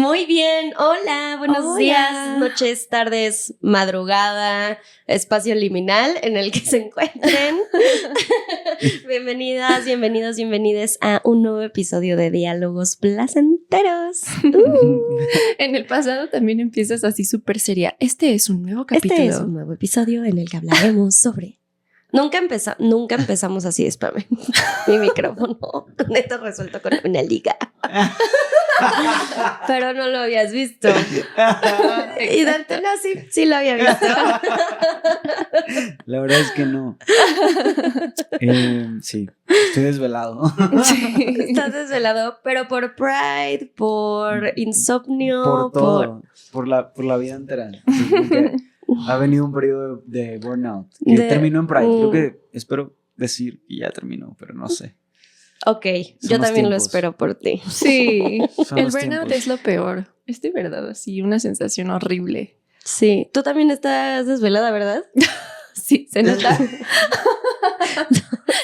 Muy bien, hola, buenos días, noches, tardes, madrugada, espacio liminal en el que se encuentren. Bienvenidas, bienvenidos, bienvenides a un nuevo episodio de Diálogos Placenteros. En el pasado también empiezas así súper seria. Este es un nuevo capítulo. Este es un nuevo episodio en el que hablaremos sobre... Nunca empezamos así, spam. Mi micrófono con esto resuelto con una liga. Pero no lo habías visto. Y Dante, no, sí lo había visto. La verdad es que no. Sí, estoy desvelado. Sí. Estás desvelado, pero por Pride, por insomnio, por todo, por la vida entera. Sí, porque ha venido un periodo de burnout que terminó en Pride. Creo que espero decir que ya terminó, pero no sé. Ok, yo también lo espero por ti. Sí, el burnout tiempos. es lo peor. Es de verdad así una sensación horrible. Sí, tú también estás desvelada, ¿verdad? Sí, se nota.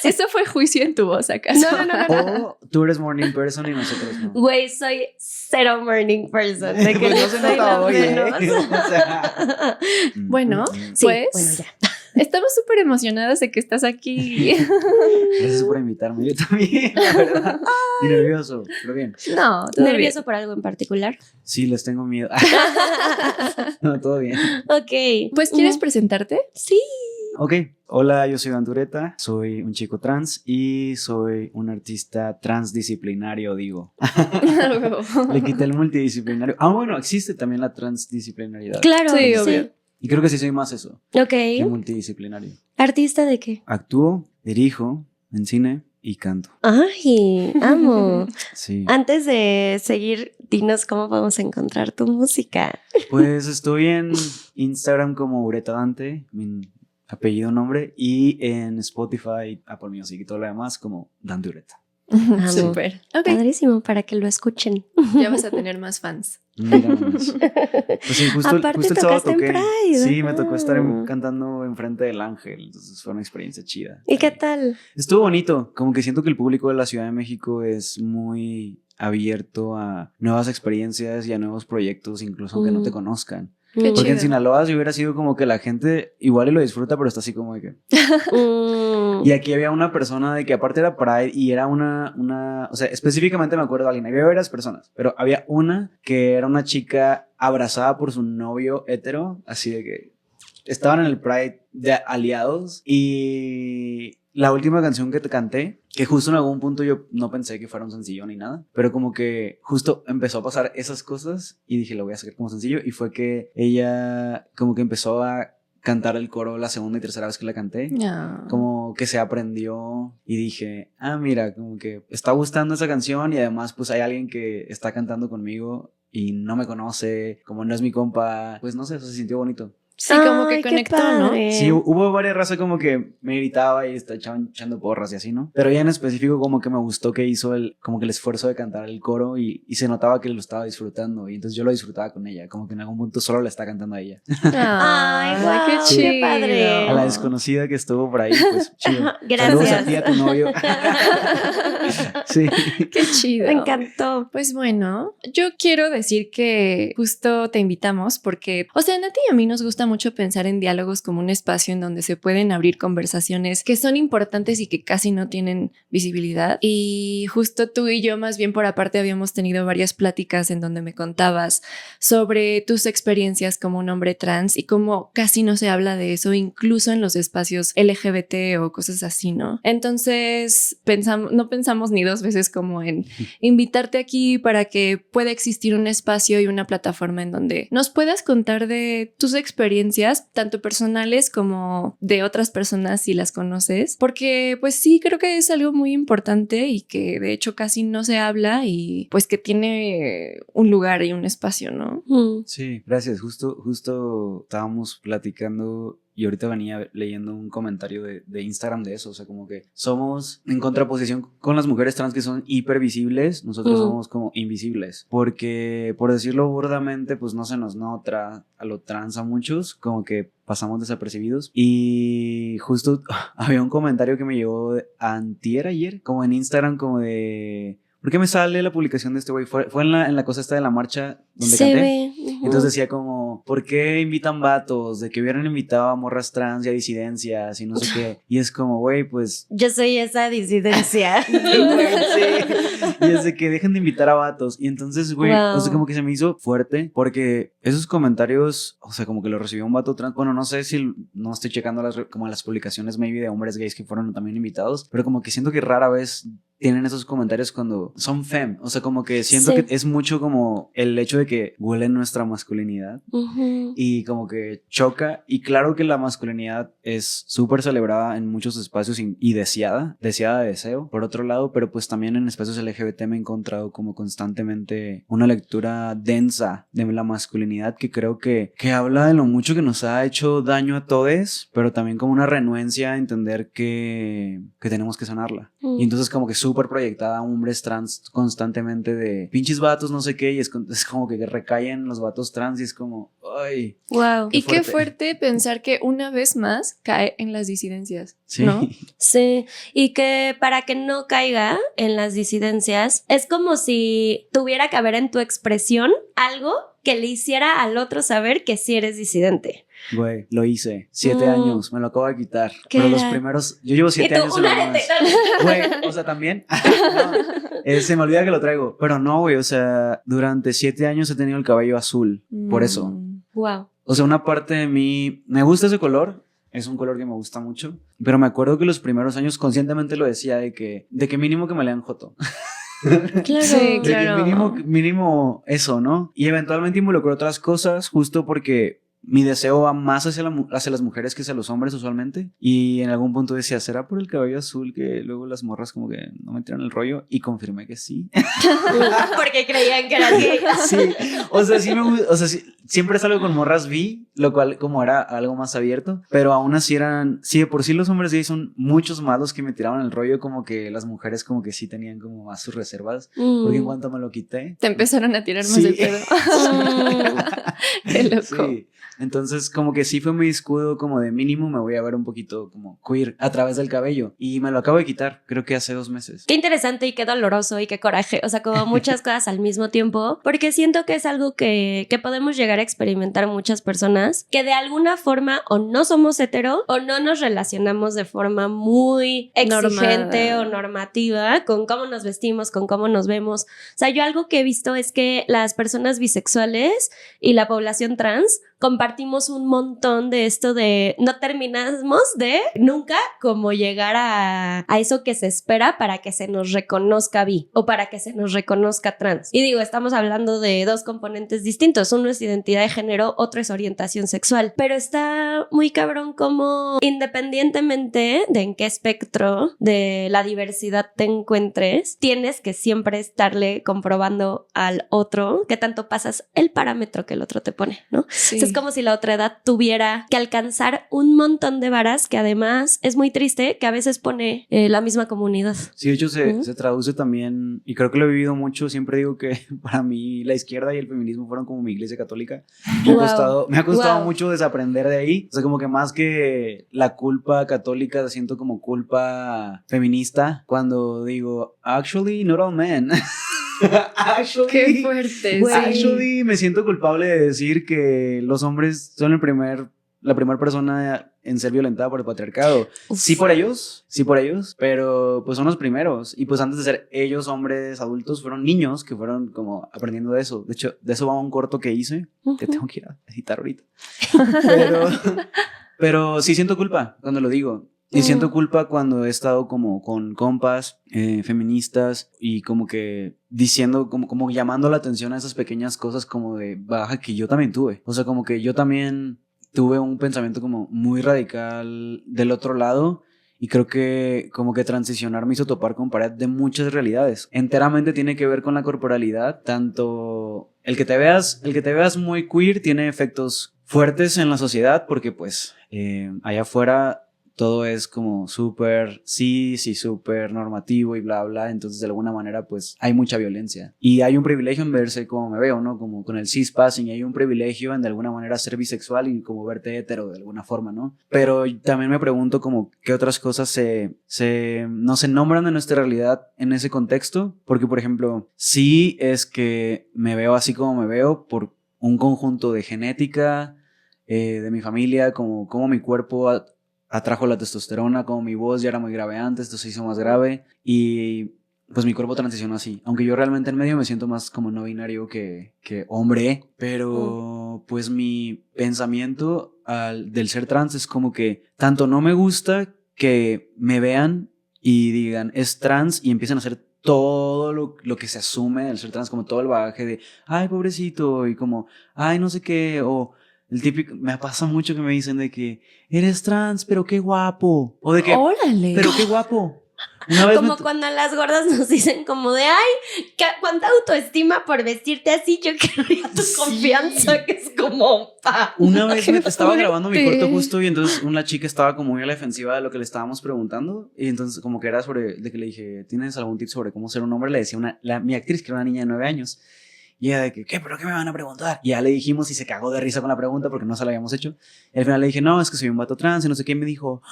Eso fue juicio en tu voz, ¿acaso? No. O tú eres morning person y nosotros no. Güey, soy cero morning person. De que Pues no se soy nota la hoy, menos. O sea. Bueno, Sí, pues bueno, ya. estamos súper emocionadas de que estás aquí. Gracias por invitarme. Yo también, la verdad. Y nervioso, pero bien. No, todo ¿Nervioso por algo en particular? Sí, les tengo miedo. No, todo bien. Ok. bien. Pues, ¿quieres presentarte? Sí. Ok, hola, yo soy Vantureta, soy un chico trans y soy un artista transdisciplinario, digo. Le quité el multidisciplinario. Ah, bueno, existe también la transdisciplinariedad. Claro, Sí, sí. obvio. Y creo que sí soy más eso que Ok. multidisciplinario. ¿Artista de qué? Actúo, dirijo en cine y canto. Ay, amo. Sí. Antes de seguir, dinos cómo podemos encontrar tu música. Pues estoy en Instagram como Ureta Dante, mi apellido, nombre, y en Spotify, Apple Music y todo lo demás como Dante Ureta. Amo. Súper. Ok, Padrísimo, para que lo escuchen. ya vas a tener más fans. Mira nomás. Pues sí, Aparte justo el sábado tocaste en toqué. Pride. Sí, me tocó estar Ah. cantando enfrente del Ángel, entonces fue una experiencia chida. ¿Y qué tal? Estuvo bonito, como que siento que el público de la Ciudad de México es muy abierto a nuevas experiencias y a nuevos proyectos, incluso aunque no te conozcan. Qué Mm. Porque en chido. Sinaloa si hubiera sido como que la gente igual y lo disfruta, pero está así como de que... Mm. Y aquí había una persona de que aparte era Pride y era o sea, específicamente me acuerdo de alguien, había varias personas, pero había una que era una chica abrazada por su novio hetero, así de que estaban en el Pride de aliados y la última canción que te canté, que justo en algún punto yo no pensé que fuera un sencillo ni nada, pero como que justo empezó a pasar esas cosas y dije, lo voy a sacar como sencillo y fue que ella como que empezó a cantar el coro la segunda y tercera vez que la canté. No. Como que se aprendió y dije, mira, como que está gustando esa canción y además pues hay alguien que está cantando conmigo y no me conoce, como no es mi compa, pues no sé, eso se sintió bonito. Sí, como Ay, que qué conectó, ¿no? padre. Sí, hubo varias razas como que me gritaba y estaban echando porras y así, ¿no? Pero ella en específico como que me gustó que hizo como que el esfuerzo de cantar el coro y se notaba que lo estaba disfrutando y entonces yo lo disfrutaba con ella, como que en algún punto solo le está cantando a ella. Ay, guau, qué qué chido. padre. A la desconocida que estuvo por ahí, pues chido. Gracias. Saludos a ti y a tu novio. Sí. Qué chido. Me encantó. Pues bueno, yo quiero decir que justo te invitamos porque, o sea, a Nati y a mí nos gusta mucho pensar en diálogos como un espacio en donde se pueden abrir conversaciones que son importantes y que casi no tienen visibilidad. Y justo tú y yo más bien por aparte habíamos tenido varias pláticas en donde me contabas sobre tus experiencias como un hombre trans y cómo casi no se habla de eso, incluso en los espacios LGBT o cosas así, ¿no? Entonces no pensamos ni dos veces como en invitarte aquí para que pueda existir un espacio y una plataforma en donde nos puedas contar de tus experiencias, tanto personales como de otras personas si las conoces, porque pues sí, creo que es algo muy importante y que de hecho casi no se habla y pues que tiene un lugar y un espacio, ¿no? Sí, gracias. Justo estábamos platicando y ahorita venía leyendo un comentario de Instagram de eso, o sea, como que somos en contraposición con las mujeres trans que son hipervisibles, nosotros somos como invisibles, porque por decirlo burdamente, pues no se nos nota a lo trans a muchos, como que pasamos desapercibidos y justo había un comentario que me llegó ayer, como en Instagram, como de ¿por qué me sale la publicación de este güey? Fue en la cosa esta de la marcha donde Se canté. ve. Entonces decía como, ¿por qué invitan vatos? De que hubieran invitado a morras trans y a disidencias y no sé qué. Y es como, güey, pues... Yo soy esa disidencia. Güey, sí. Y es de que dejen de invitar a vatos. Y entonces, güey, Wow. o sea, como que se me hizo fuerte porque esos comentarios, o sea, como que lo recibió un vato trans. Bueno, no sé si no estoy checando como las publicaciones maybe de hombres gays que fueron también invitados, pero como que siento que rara vez tienen esos comentarios cuando son fem. O sea, como que siento Sí. que es mucho como el hecho de que huelen nuestra masculinidad Ujú. y como que choca. Y claro que la masculinidad es súper celebrada en muchos espacios y deseada de deseo, por otro lado, pero pues también en espacios LGBT me he encontrado como constantemente una lectura densa de la masculinidad que creo que habla de lo mucho que nos ha hecho daño a todos, pero también como una renuencia a entender que tenemos que sanarla. Y entonces como que súper proyectada a hombres trans constantemente de pinches vatos, no sé qué, y es como que recaen los vatos trans y es como, ay. Wow. Y qué fuerte. fuerte pensar que una vez más cae en las disidencias, Sí. ¿no? Sí, y que para que no caiga en las disidencias, es como si tuviera que haber en tu expresión algo que le hiciera al otro saber que sí eres disidente. Güey, lo hice. 7 años, me lo acabo de quitar. ¿Qué Pero los era? primeros, yo llevo 7 Y tú, años un en las arete. manos. Güey, o sea, también. No, se me olvida que lo traigo. Pero no, güey, o sea, durante 7 años he tenido el cabello azul. Por eso. Wow. O sea, una parte de mí, me gusta ese color. Es un color que me gusta mucho. Pero me acuerdo que los primeros años conscientemente lo decía de que mínimo que me lean joto. Claro. Sí, De que claro. mínimo eso, ¿no? Y eventualmente involucró otras cosas justo porque mi deseo va más hacia las mujeres que hacia los hombres usualmente. Y en algún punto decía, ¿será por el cabello azul que luego las morras como que no me tiran el rollo? Y confirmé que sí. Porque creían que eras gay. Sí, o sea, sí me gusta, o sea, siempre salgo con morras bi, lo cual como era algo más abierto, pero aún así sí, de por sí los hombres gays son muchos más los que me tiraban el rollo, como que las mujeres como que sí tenían como más sus reservas, porque en cuanto me lo quité... Te empezaron a tirar más Sí. el pedo. Qué loco. Sí, entonces como que sí fue mi escudo como de mínimo me voy a ver un poquito como queer a través del cabello y me lo acabo de quitar, creo que hace 2 meses. Qué interesante y qué doloroso y qué coraje. O sea, como muchas cosas al mismo tiempo, porque siento que es algo que podemos llegar a experimentar muchas personas que de alguna forma o no somos hetero o no nos relacionamos de forma muy exigente o normativa con cómo nos vestimos, con cómo nos vemos. O sea, yo algo que he visto es que las personas bisexuales y la población trans compartimos un montón de esto de no terminamos de nunca como llegar a eso que se espera para que se nos reconozca bi o para que se nos reconozca trans. Y digo, estamos hablando de 2 componentes distintos. Uno es identidad de género, otro es orientación sexual. Pero está muy cabrón como independientemente de en qué espectro de la diversidad te encuentres, tienes que siempre estarle comprobando al otro qué tanto pasas el parámetro que el otro te pone, ¿no? Sí. Es como si la otra edad tuviera que alcanzar un montón de varas que además es muy triste que a veces pone la misma comunidad. Sí, de hecho se traduce también, y creo que lo he vivido mucho, siempre digo que para mí la izquierda y el feminismo fueron como mi iglesia católica. Me ha costado mucho desaprender de ahí, o sea, como que más que la culpa católica, siento como culpa feminista cuando digo, actually, not all men. Qué fuerte. Güey. Actually, me siento culpable de decir que los hombres son la primera persona en ser violentada por el patriarcado. Sí por ellos, pero pues son los primeros. Y pues antes de ser ellos hombres adultos, fueron niños que fueron como aprendiendo de eso. De hecho, de eso va un corto que hice, que tengo que ir a editar ahorita. Pero sí siento culpa cuando lo digo. Y siento culpa cuando he estado como con compas feministas y como que diciendo, como llamando la atención a esas pequeñas cosas como de baja que yo también tuve. O sea, como que yo también tuve un pensamiento como muy radical del otro lado y creo que como que transicionar me hizo topar con pared de muchas realidades. Enteramente tiene que ver con la corporalidad, tanto el que te veas muy queer tiene efectos fuertes en la sociedad porque pues allá afuera todo es como súper súper normativo y bla, bla. Entonces, de alguna manera, pues hay mucha violencia. Y hay un privilegio en verse como me veo, ¿no? Como con el cis-passing. Y hay un privilegio en de alguna manera ser bisexual y como verte hetero de alguna forma, ¿no? Pero también me pregunto como qué otras cosas no se nombran en nuestra realidad en ese contexto. Porque, por ejemplo, sí es que me veo así como me veo por un conjunto de genética, de mi familia, como mi cuerpo atrajo la testosterona, como mi voz ya era muy grave antes, esto se hizo más grave y pues mi cuerpo transicionó así. Aunque yo realmente en medio me siento más como no binario que hombre, pero pues mi pensamiento del ser trans es como que tanto no me gusta que me vean y digan es trans y empiezan a hacer todo lo que se asume del ser trans, como todo el bagaje de ay pobrecito y como ay no sé qué o el típico, me pasa mucho que me dicen de que eres trans, pero qué guapo. O de que, ¡Órale! pero qué guapo. Una vez como cuando a las gordas nos dicen como de ay, cuánta autoestima por vestirte así, yo quería tu confianza, que es como una vez estaba grabando mi corto justo y entonces una chica estaba como muy a la defensiva de lo que le estábamos preguntando y entonces como que era sobre, de que le dije, ¿tienes algún tip sobre cómo ser un hombre? Le decía mi actriz que era una niña de 9 años. Y ella de que, ¿qué? ¿Pero qué me van a preguntar? Y ya le dijimos y se cagó de risa con la pregunta porque no se la habíamos hecho. Y al final le dije, no, es que soy un vato trans y no sé qué. Y me dijo,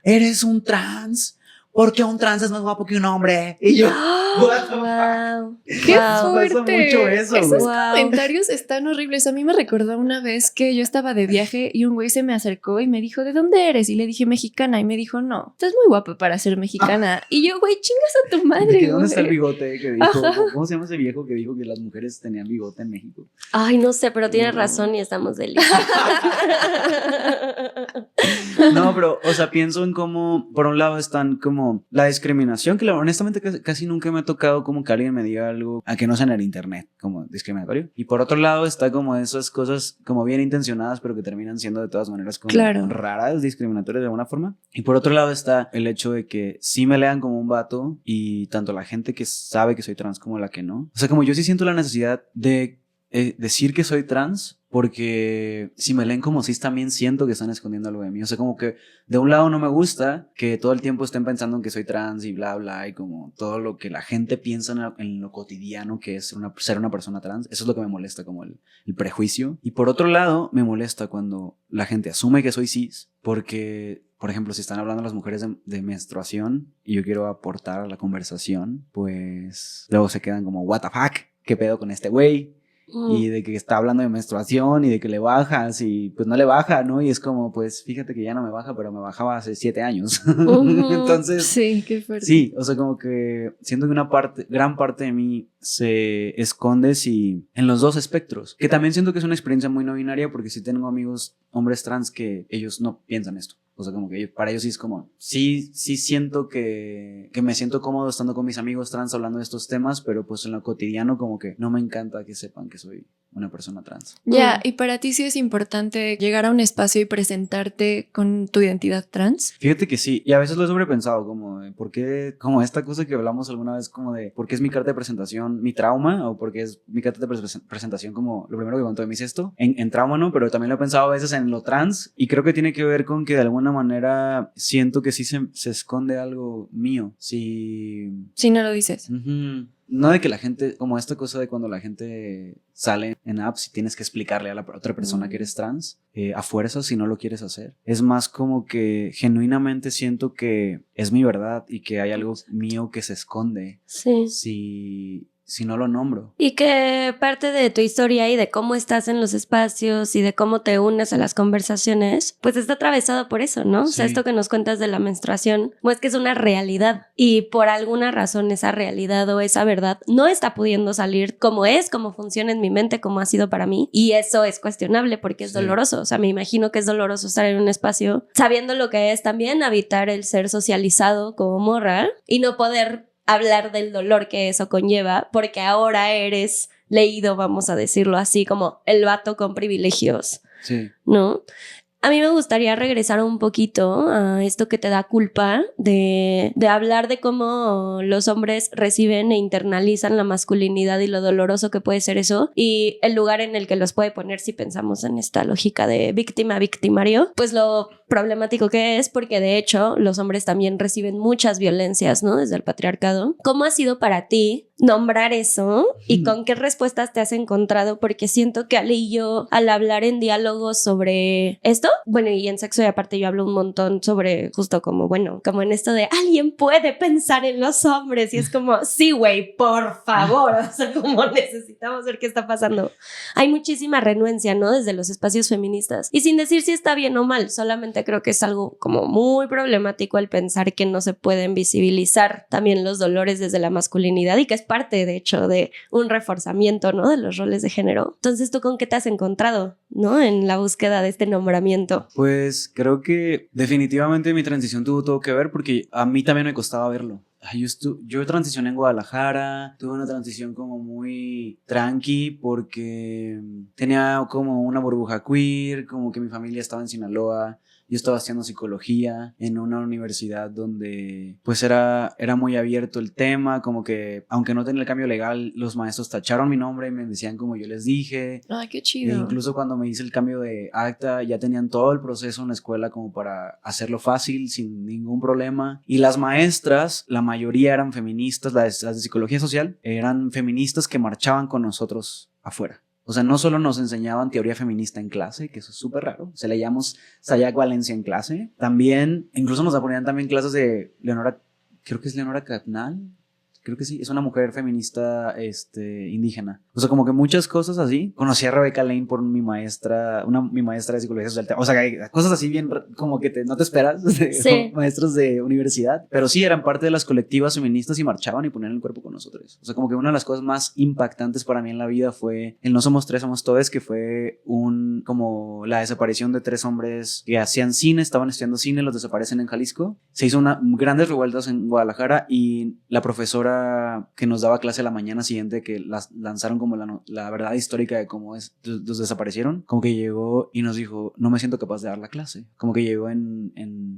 ¿eres un trans? ¿Por qué un trans es más guapo que un hombre? Y yo, wow. ¡Qué fuerte! Pasa mucho eso, Esos güey. comentarios están horribles. A mí me recordó una vez que yo estaba de viaje y un güey se me acercó y me dijo, ¿de dónde eres? Y le dije, mexicana. Y me dijo, no, estás muy guapa para ser mexicana. Y yo, güey, chingas a tu madre, güey. ¿Dónde está el bigote que dijo? ¿Cómo se llama ese viejo que dijo que las mujeres tenían bigote en México? Ay, no sé, pero tienes razón y estamos deliciosos. No, pero, o sea, pienso en cómo, por un lado están como la discriminación, que honestamente casi nunca me ha tocado como que alguien me diga algo a que no sea en el internet, como discriminatorio. Y por otro lado está como esas cosas como bien intencionadas, pero que terminan siendo de todas maneras como raras, discriminatorias de alguna forma. Y por otro lado está el hecho de que sí me lean como un vato y tanto la gente que sabe que soy trans como la que no. O sea, como yo sí siento la necesidad de decir que soy trans, porque si me leen como cis también siento que están escondiendo algo de mí. O sea, como que de un lado no me gusta que todo el tiempo estén pensando en que soy trans y bla, bla, y como todo lo que la gente piensa en lo cotidiano que es ser una persona trans. Eso es lo que me molesta, como el prejuicio. Y por otro lado, me molesta cuando la gente asume que soy cis, porque, por ejemplo, si están hablando las mujeres de menstruación y yo quiero aportar a la conversación, pues luego se quedan como, what the fuck, ¿qué pedo con este güey? Y de que está hablando de menstruación y de que le bajas y pues no le baja, ¿no? Y es como, pues fíjate que ya no me baja, pero me bajaba hace 7 años. Entonces, sí, qué fuerte. Sí, o sea, como que siento que gran parte de mí se esconde en los dos espectros, que también siento que es una experiencia muy no binaria porque sí tengo amigos hombres trans que ellos no piensan esto. O sea, como que para ellos sí es como, sí siento que me siento cómodo estando con mis amigos trans hablando de estos temas, pero pues en lo cotidiano como que no me encanta que sepan que soy una persona trans. Ya, y para ti sí es importante llegar a un espacio y presentarte con tu identidad trans. Fíjate que sí, y a veces lo he sobrepensado, como de por qué, como esta cosa que hablamos alguna vez, como de por qué es mi carta de presentación mi trauma, o por qué es mi carta de presentación como lo primero que contó de mí es esto, en trauma, ¿no? Pero también lo he pensado a veces en lo trans, y creo que tiene que ver con que de alguna manera siento que sí se esconde algo mío, si no lo dices. No de que la gente, como esta cosa de cuando la gente sale en apps y tienes que explicarle a la otra persona que eres trans, a fuerza si no lo quieres hacer. Es más como que genuinamente siento que es mi verdad y que hay algo mío que se esconde. Sí. Si no lo nombro. Y que parte de tu historia y de cómo estás en los espacios y de cómo te unes a las conversaciones, pues está atravesado por eso, ¿no? Sí. O sea, esto que nos cuentas de la menstruación, pues que es una realidad y por alguna razón esa realidad o esa verdad no está pudiendo salir como funciona en mi mente, como ha sido para mí, y eso es cuestionable porque es doloroso. O sea, me imagino que es doloroso estar en un espacio sabiendo lo que es también habitar el ser socializado como morra y no poder hablar del dolor que eso conlleva, porque ahora eres leído, vamos a decirlo así, como el vato con privilegios, sí, ¿no? A mí me gustaría regresar un poquito a esto que te da culpa de hablar de cómo los hombres reciben e internalizan la masculinidad y lo doloroso que puede ser eso y el lugar en el que los puede poner si pensamos en esta lógica de víctima-victimario, pues lo problemático que es porque de hecho los hombres también reciben muchas violencias, ¿no? Desde el patriarcado. ¿Cómo ha sido para ti nombrar eso y con qué respuestas te has encontrado? Porque siento que Ale y yo al hablar en diálogos sobre esto, bueno, y en Sexo y Aparte yo hablo un montón sobre justo como, bueno, como en esto de alguien puede pensar en los hombres y es como, sí, güey, por favor, o sea, como necesitamos ver qué está pasando. Hay muchísima renuencia, ¿no? Desde los espacios feministas y sin decir si está bien o mal, solamente creo que es algo como muy problemático el pensar que no se pueden visibilizar también los dolores desde la masculinidad y que es parte, de hecho, de un reforzamiento, ¿no? De los roles de género. Entonces, ¿tú con qué te has encontrado, ¿no? En la búsqueda de este nombramiento. Pues creo que definitivamente mi transición tuvo todo que ver porque a mí también me costaba verlo. Yo transicioné en Guadalajara, tuve una transición como muy tranqui porque tenía como una burbuja queer, como que mi familia estaba en Sinaloa. Yo estaba haciendo psicología en una universidad donde pues era muy abierto el tema, como que aunque no tenía el cambio legal, los maestros tacharon mi nombre y me decían como yo les dije. Ay, qué chido. E incluso cuando me hice el cambio de acta ya tenían todo el proceso en la escuela como para hacerlo fácil, sin ningún problema. Y las maestras, la mayoría eran feministas, las de psicología social, eran feministas que marchaban con nosotros afuera. O sea, no solo nos enseñaban teoría feminista en clase, que eso es súper raro, se le llamamos Sayak Valencia en clase. También, incluso nos ponían también clases de Leonora, creo que es Leonora Catnal, creo que sí, es una mujer feminista indígena. O sea, como que muchas cosas así. Conocí a Rebeca Lane por mi maestra de psicología social. O sea, cosas así bien como que no te esperas de sí. maestros de universidad. Pero sí, eran parte de las colectivas feministas y marchaban y ponían el cuerpo con nosotros. O sea, como que una de las cosas más impactantes para mí en la vida fue el No Somos Tres, Somos Todes, que fue como la desaparición de 3 hombres que hacían cine, estaban estudiando cine, los desaparecen en Jalisco. Se hizo grandes revueltas en Guadalajara y la profesora que nos daba clase la mañana siguiente, que lanzaron como la verdad histórica de cómo los desaparecieron, como que llegó y nos dijo, no me siento capaz de dar la clase, como que llegó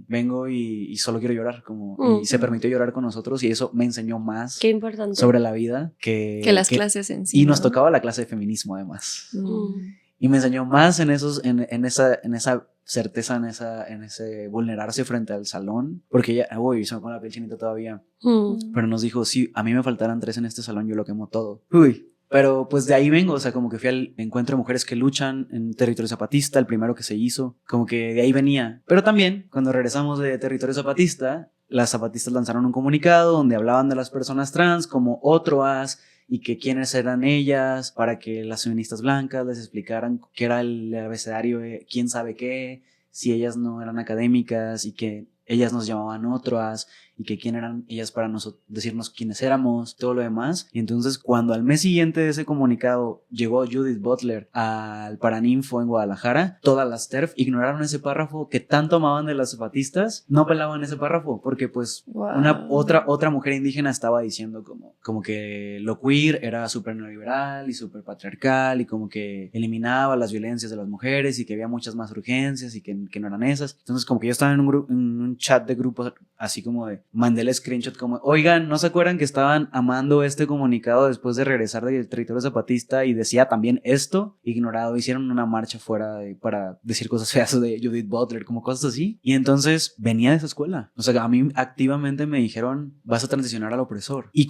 vengo y solo quiero llorar, como y se permitió llorar con nosotros y eso me enseñó más Qué importante. sobre la vida que las clases en sí, y ¿no? nos tocaba la clase de feminismo además y me enseñó más en esa certeza, en ese vulnerarse frente al salón, porque ella, se me pone la piel chinita todavía, pero nos dijo, si a mí me faltaran 3 en este salón, yo lo quemo todo. Pero pues de ahí vengo, o sea, como que fui al encuentro de mujeres que luchan en Territorio Zapatista, el primero que se hizo, como que de ahí venía. Pero también, cuando regresamos de Territorio Zapatista, las zapatistas lanzaron un comunicado donde hablaban de las personas trans como otro as, y que quiénes eran ellas, para que las feministas blancas les explicaran qué era el abecedario de quién sabe qué, si ellas no eran académicas y que ellas nos llamaban otras y que quién eran ellas para decirnos quiénes éramos, todo lo demás. Y entonces cuando al mes siguiente de ese comunicado llegó Judith Butler al Paraninfo en Guadalajara, todas las TERF ignoraron ese párrafo que tanto amaban de las zapatistas, no pelaban ese párrafo porque pues otra mujer indígena estaba diciendo como que lo queer era súper neoliberal y súper patriarcal y como que eliminaba las violencias de las mujeres y que había muchas más urgencias y que no eran esas. Entonces como que yo estaba en un chat de grupo así como de mandé el screenshot como, oigan, ¿no se acuerdan que estaban amando este comunicado después de regresar del territorio zapatista y decía también esto? Ignorado, hicieron una marcha fuera para decir cosas feas de Judith Butler, como cosas así. Y entonces venía de esa escuela. O sea, a mí activamente me dijeron, vas a transicionar al opresor. Y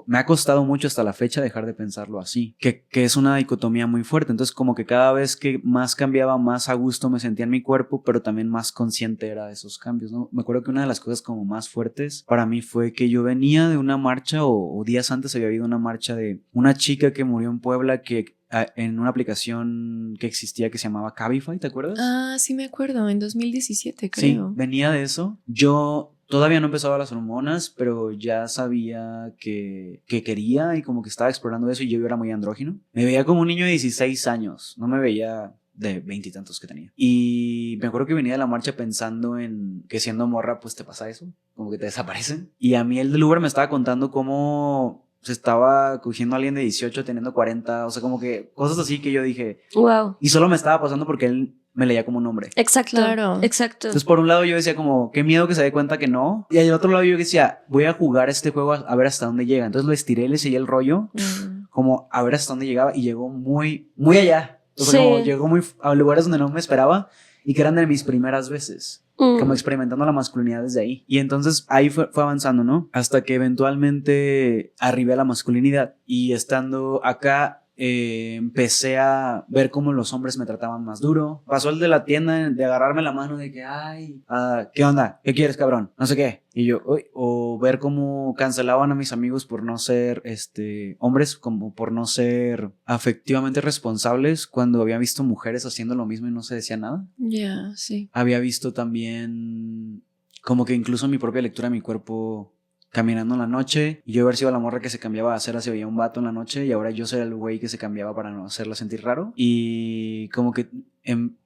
me ha costado mucho hasta la fecha dejar de pensarlo así, que es una dicotomía muy fuerte. Entonces como que cada vez que más cambiaba, más a gusto me sentía en mi cuerpo, pero también más consciente era de esos cambios, ¿no? Me acuerdo que una de las cosas como más fuertes para mí fue que yo venía de una marcha o días antes había habido una marcha de una chica que murió en Puebla en una aplicación que existía que se llamaba Cabify, ¿te acuerdas? Ah, sí me acuerdo, en 2017 creo. Sí, venía de eso. Yo todavía no empezaba las hormonas, pero ya sabía que quería y como que estaba explorando eso y yo era muy andrógino. Me veía como un niño de 16 años, no me veía de 20 y tantos que tenía. Y me acuerdo que venía de la marcha pensando en que siendo morra pues te pasa eso, como que te desaparecen. Y a mí el del Uber me estaba contando cómo se estaba cogiendo a alguien de 18 teniendo 40, o sea, como que cosas así que yo dije, wow. Y solo me estaba pasando porque él me leía como un hombre. Exacto. Claro. Exacto. Entonces, por un lado yo decía como, qué miedo que se dé cuenta que no. Y al otro lado yo decía, voy a jugar este juego a ver hasta dónde llega. Entonces lo estiré, le seguí el rollo, como a ver hasta dónde llegaba. Y llegó muy, muy allá. O sea, Sí. como llegó muy a lugares donde no me esperaba y que eran de mis primeras veces. Como experimentando la masculinidad desde ahí. Y entonces ahí fue avanzando, ¿no? Hasta que eventualmente arribé a la masculinidad. Y estando acá, empecé a ver cómo los hombres me trataban más duro. Pasó el de la tienda de agarrarme la mano de que, ay, ¿qué onda? ¿Qué quieres, cabrón? No sé qué. Y yo, uy, o ver cómo cancelaban a mis amigos por no ser, hombres, como por no ser afectivamente responsables cuando había visto mujeres haciendo lo mismo y no se decía nada. Ya, sí. Había visto también como que incluso mi propia lectura de mi cuerpo caminando en la noche, y yo haber sido la morra que se cambiaba a hacer, se veía un vato en la noche, y ahora yo ser el güey que se cambiaba para no hacerla sentir raro. Y como que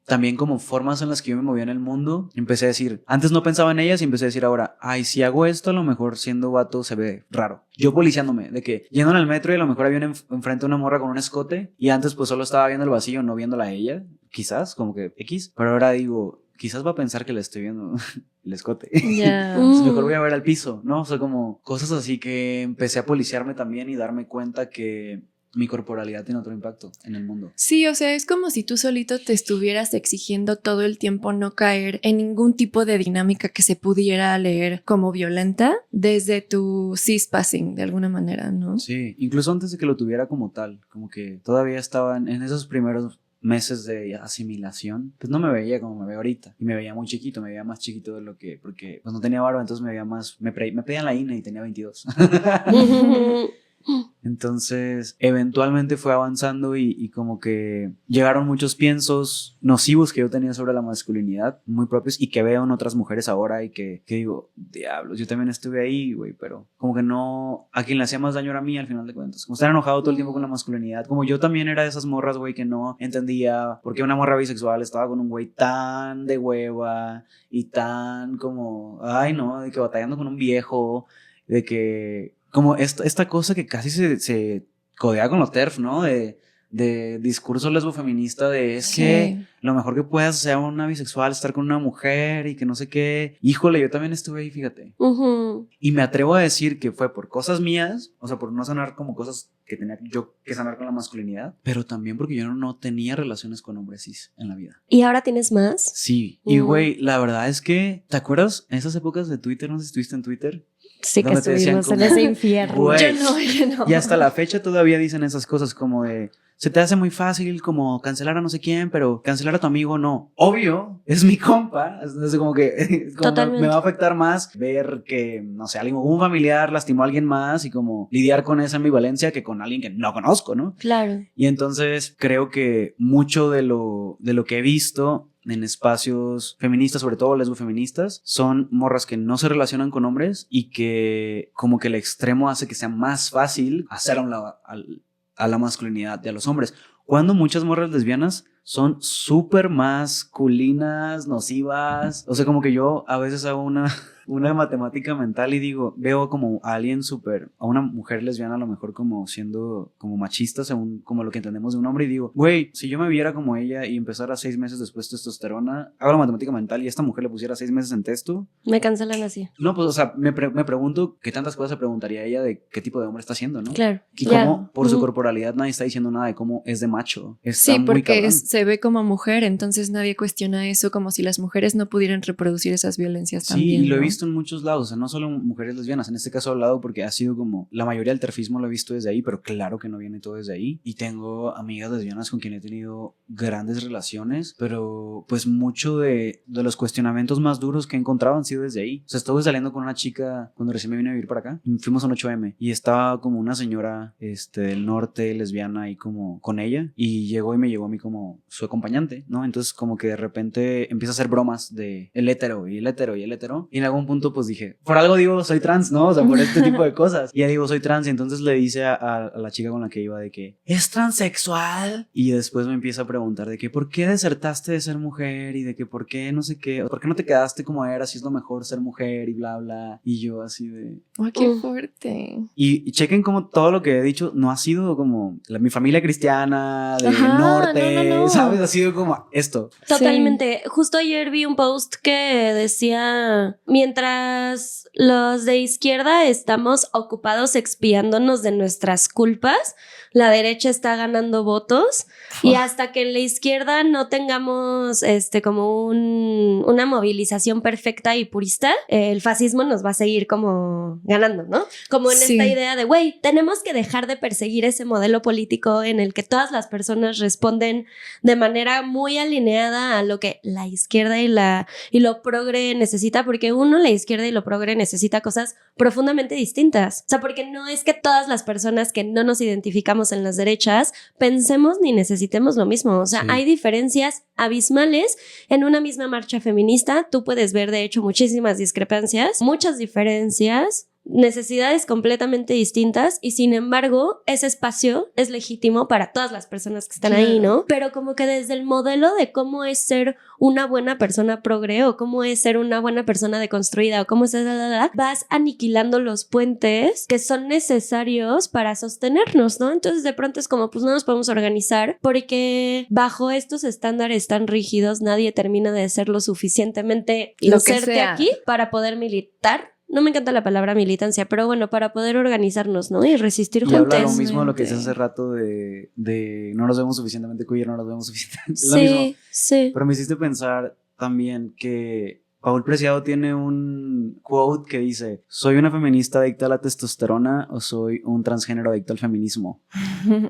también como formas en las que yo me movía en el mundo, empecé a decir, antes no pensaba en ellas y empecé a decir ahora, ay, si hago esto a lo mejor siendo vato se ve raro. Yo policiándome, de que yendo en el metro y a lo mejor había enfrente una morra con un escote, y antes pues solo estaba viendo el vacío, no viéndola a ella, quizás, como que X, pero ahora digo, quizás va a pensar que le estoy viendo el escote. Ya. Entonces mejor voy a ver al piso, ¿no? O sea, como cosas así que empecé a policiarme también y darme cuenta que mi corporalidad tiene otro impacto en el mundo. Sí, o sea, es como si tú solito te estuvieras exigiendo todo el tiempo no caer en ningún tipo de dinámica que se pudiera leer como violenta desde tu cis-passing, de alguna manera, ¿no? Sí, incluso antes de que lo tuviera como tal, como que todavía estaba en esos primeros meses de asimilación, pues no me veía como me veo ahorita. Y me veía muy chiquito, me veía más chiquito de lo que, porque pues no tenía barba, entonces me veía más, me pedían la INE y tenía 22. Entonces, eventualmente fue avanzando y como que llegaron muchos piensos nocivos que yo tenía sobre la masculinidad, muy propios, y que veo en otras mujeres ahora y que digo, diablos, yo también estuve ahí, güey, pero como que no, a quien le hacía más daño era a mí al final de cuentas. Como estar enojado todo el tiempo con la masculinidad, como yo también era de esas morras, güey, que no entendía por qué una morra bisexual estaba con un güey tan de hueva y tan como, ay, no, de que batallando con un viejo, de que como esta cosa que casi se codea con los TERF, ¿no? De discurso lesbofeminista de es que lo mejor que puedas sea una bisexual, estar con una mujer y que no sé qué. Híjole, yo también estuve ahí, fíjate. Y me atrevo a decir que fue por cosas mías, o sea, por no sanar como cosas que tenía yo que sanar con la masculinidad, pero también porque yo no tenía relaciones con hombres cis en la vida. ¿Y ahora tienes más? Sí, y güey, la verdad es que, ¿te acuerdas en esas épocas de Twitter? No sé si estuviste en Twitter. Sí, que Donde te decían estuvimos en como, ese infierno. güey, Yo no. y hasta la fecha todavía dicen esas cosas como de, se te hace muy fácil como cancelar a no sé quién, pero cancelar a tu amigo no. Obvio, es mi compa. Es como que Totalmente. me va a afectar más ver que, no sé, un familiar lastimó a alguien más y como lidiar con esa ambivalencia que con alguien que no conozco, ¿no? Claro. Y entonces creo que mucho de lo que he visto en espacios feministas, sobre todo lesbofeministas, son morras que no se relacionan con hombres y que como que el extremo hace que sea más fácil hacer a la masculinidad y a los hombres. Cuando muchas morras lesbianas son súper masculinas, nocivas. O sea, como que yo a veces hago una matemática mental y digo, veo como a alguien súper, a una mujer lesbiana a lo mejor como siendo como machista según como lo que entendemos de un hombre y digo, güey, si yo me viera como ella y empezara 6 meses después testosterona, hago la matemática mental y esta mujer le pusiera 6 meses en testo. Me cancelan así. No, pues, o sea, me pregunto qué tantas cosas se preguntaría ella de qué tipo de hombre está haciendo, ¿no? Claro. Y cómo por su corporalidad nadie está diciendo nada de cómo es de macho. Está Sí, muy porque cabrón. se ve como mujer, entonces nadie cuestiona eso, como si las mujeres no pudieran reproducir esas violencias Sí, también. y lo he ¿no? visto en muchos lados, o sea, no solo mujeres lesbianas, en este caso he hablado porque ha sido como, la mayoría del terfismo lo he visto desde ahí, pero claro que no viene todo desde ahí, y tengo amigas lesbianas con quien he tenido grandes relaciones, pero pues mucho de los cuestionamientos más duros que he encontrado han sido desde ahí. O sea, estuve saliendo con una chica cuando recién me vine a vivir para acá, y fuimos a un 8M, y estaba como una señora del norte, lesbiana, ahí como con ella, y llegó y me llevó a mí como su acompañante, ¿no? Entonces como que de repente empieza a hacer bromas de el hétero, y el hétero, y el hétero, y en algún punto pues dije, por algo digo soy trans, ¿no? O sea, por este tipo de cosas. Y ya digo soy trans, y entonces le dice a la chica con la que iba de que es transexual, y después me empieza a preguntar de que por qué desertaste de ser mujer, y de que por qué no sé qué, por qué no te quedaste como eras, si es lo mejor ser mujer, y bla, bla. Y yo así de... ¡Ay, qué fuerte! Y chequen como todo lo que he dicho no ha sido como mi familia cristiana del Ajá, norte, no. ¿sabes? Ha sido como esto. Totalmente. Sí. Justo ayer vi un post que decía, mientras los de izquierda estamos ocupados expiándonos de nuestras culpas, la derecha está ganando votos y hasta que en la izquierda no tengamos como una movilización perfecta y purista, el fascismo nos va a seguir como ganando, ¿no? Como en esta idea de, güey, tenemos que dejar de perseguir ese modelo político en el que todas las personas responden de manera muy alineada a lo que la izquierda y lo progre necesita, porque la izquierda y lo progre necesita cosas profundamente distintas. O sea, porque no es que todas las personas que no nos identificamos en las derechas pensemos ni necesitemos lo mismo. O sea, hay diferencias abismales en una misma marcha feminista. Tú puedes ver, de hecho, muchísimas discrepancias, muchas diferencias, necesidades completamente distintas y sin embargo ese espacio es legítimo para todas las personas que están ahí, ¿no? Pero como que desde el modelo de cómo es ser una buena persona progre o cómo es ser una buena persona deconstruida o cómo es vas aniquilando los puentes que son necesarios para sostenernos, ¿no? Entonces de pronto es como pues no nos podemos organizar porque bajo estos estándares tan rígidos nadie termina de ser lo suficientemente inserte aquí para poder militar. No me encanta la palabra militancia, pero bueno, para poder organizarnos, ¿no? Y resistir juntos. Y habla lo mismo de lo que dices hace rato de no nos vemos suficientemente queer, no nos vemos suficientemente. Sí, lo mismo. Sí. Pero me hiciste pensar también que Paul Preciado tiene un quote que dice: soy una feminista adicta a la testosterona o soy un transgénero adicto al feminismo.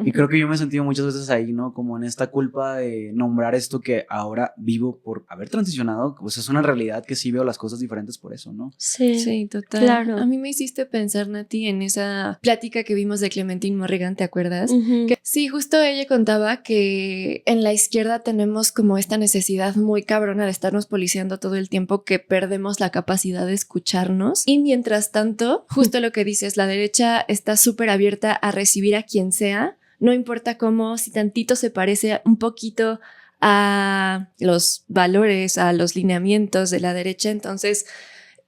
Y creo que yo me he sentido muchas veces ahí, ¿no? Como en esta culpa de nombrar esto que ahora vivo por haber transicionado. Pues es una realidad que sí veo las cosas diferentes por eso, ¿no? Sí, total. Claro. A mí me hiciste pensar, Nati, en esa plática que vimos de Clementine Morrigan, ¿te acuerdas? Que, sí, justo ella contaba que en la izquierda tenemos como esta necesidad muy cabrona de estarnos policiando todo el tiempo, que perdemos la capacidad de escucharnos. Y mientras tanto, justo lo que dices, la derecha está súper abierta a recibir a quien sea, no importa cómo, si tantito se parece un poquito a los valores, a los lineamientos de la derecha, entonces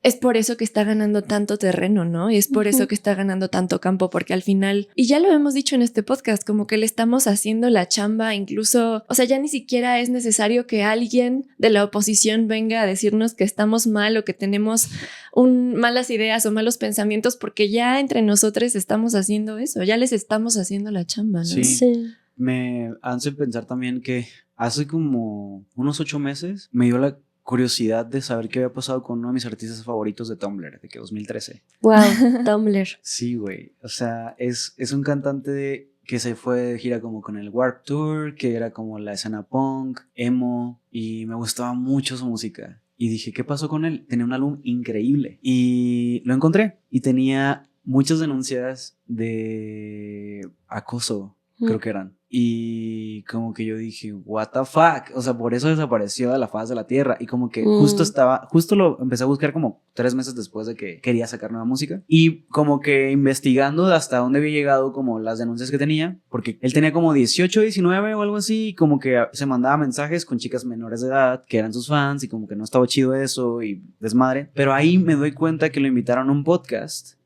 es por eso que está ganando tanto terreno, ¿no? Y es por eso que está ganando tanto campo, porque al final, y ya lo hemos dicho en este podcast, como que le estamos haciendo la chamba, incluso, o sea, ya ni siquiera es necesario que alguien de la oposición venga a decirnos que estamos mal o que tenemos malas ideas o malos pensamientos, porque ya entre nosotros estamos haciendo eso, ya les estamos haciendo la chamba, ¿no? Sí. Me hace pensar también que hace como unos 8 meses me dio la curiosidad de saber qué había pasado con uno de mis artistas favoritos de Tumblr, de que 2013. Wow, Tumblr. Sí, güey. O sea, es un cantante que se fue de gira como con el Warped Tour, que era como la escena punk, emo, y me gustaba mucho su música. Y dije, ¿qué pasó con él? Tenía un álbum increíble. Y lo encontré. Y tenía muchas denuncias de acoso, creo que eran. Y como que yo dije, what the fuck, o sea, por eso desapareció de la faz de la tierra. Y como que justo lo empecé a buscar como 3 meses después de que quería sacar nueva música. Y como que investigando hasta dónde había llegado como las denuncias que tenía, porque él tenía como 18, 19 o algo así, y como que se mandaba mensajes con chicas menores de edad que eran sus fans y como que no estaba chido eso y desmadre. Pero ahí me doy cuenta que lo invitaron a un podcast,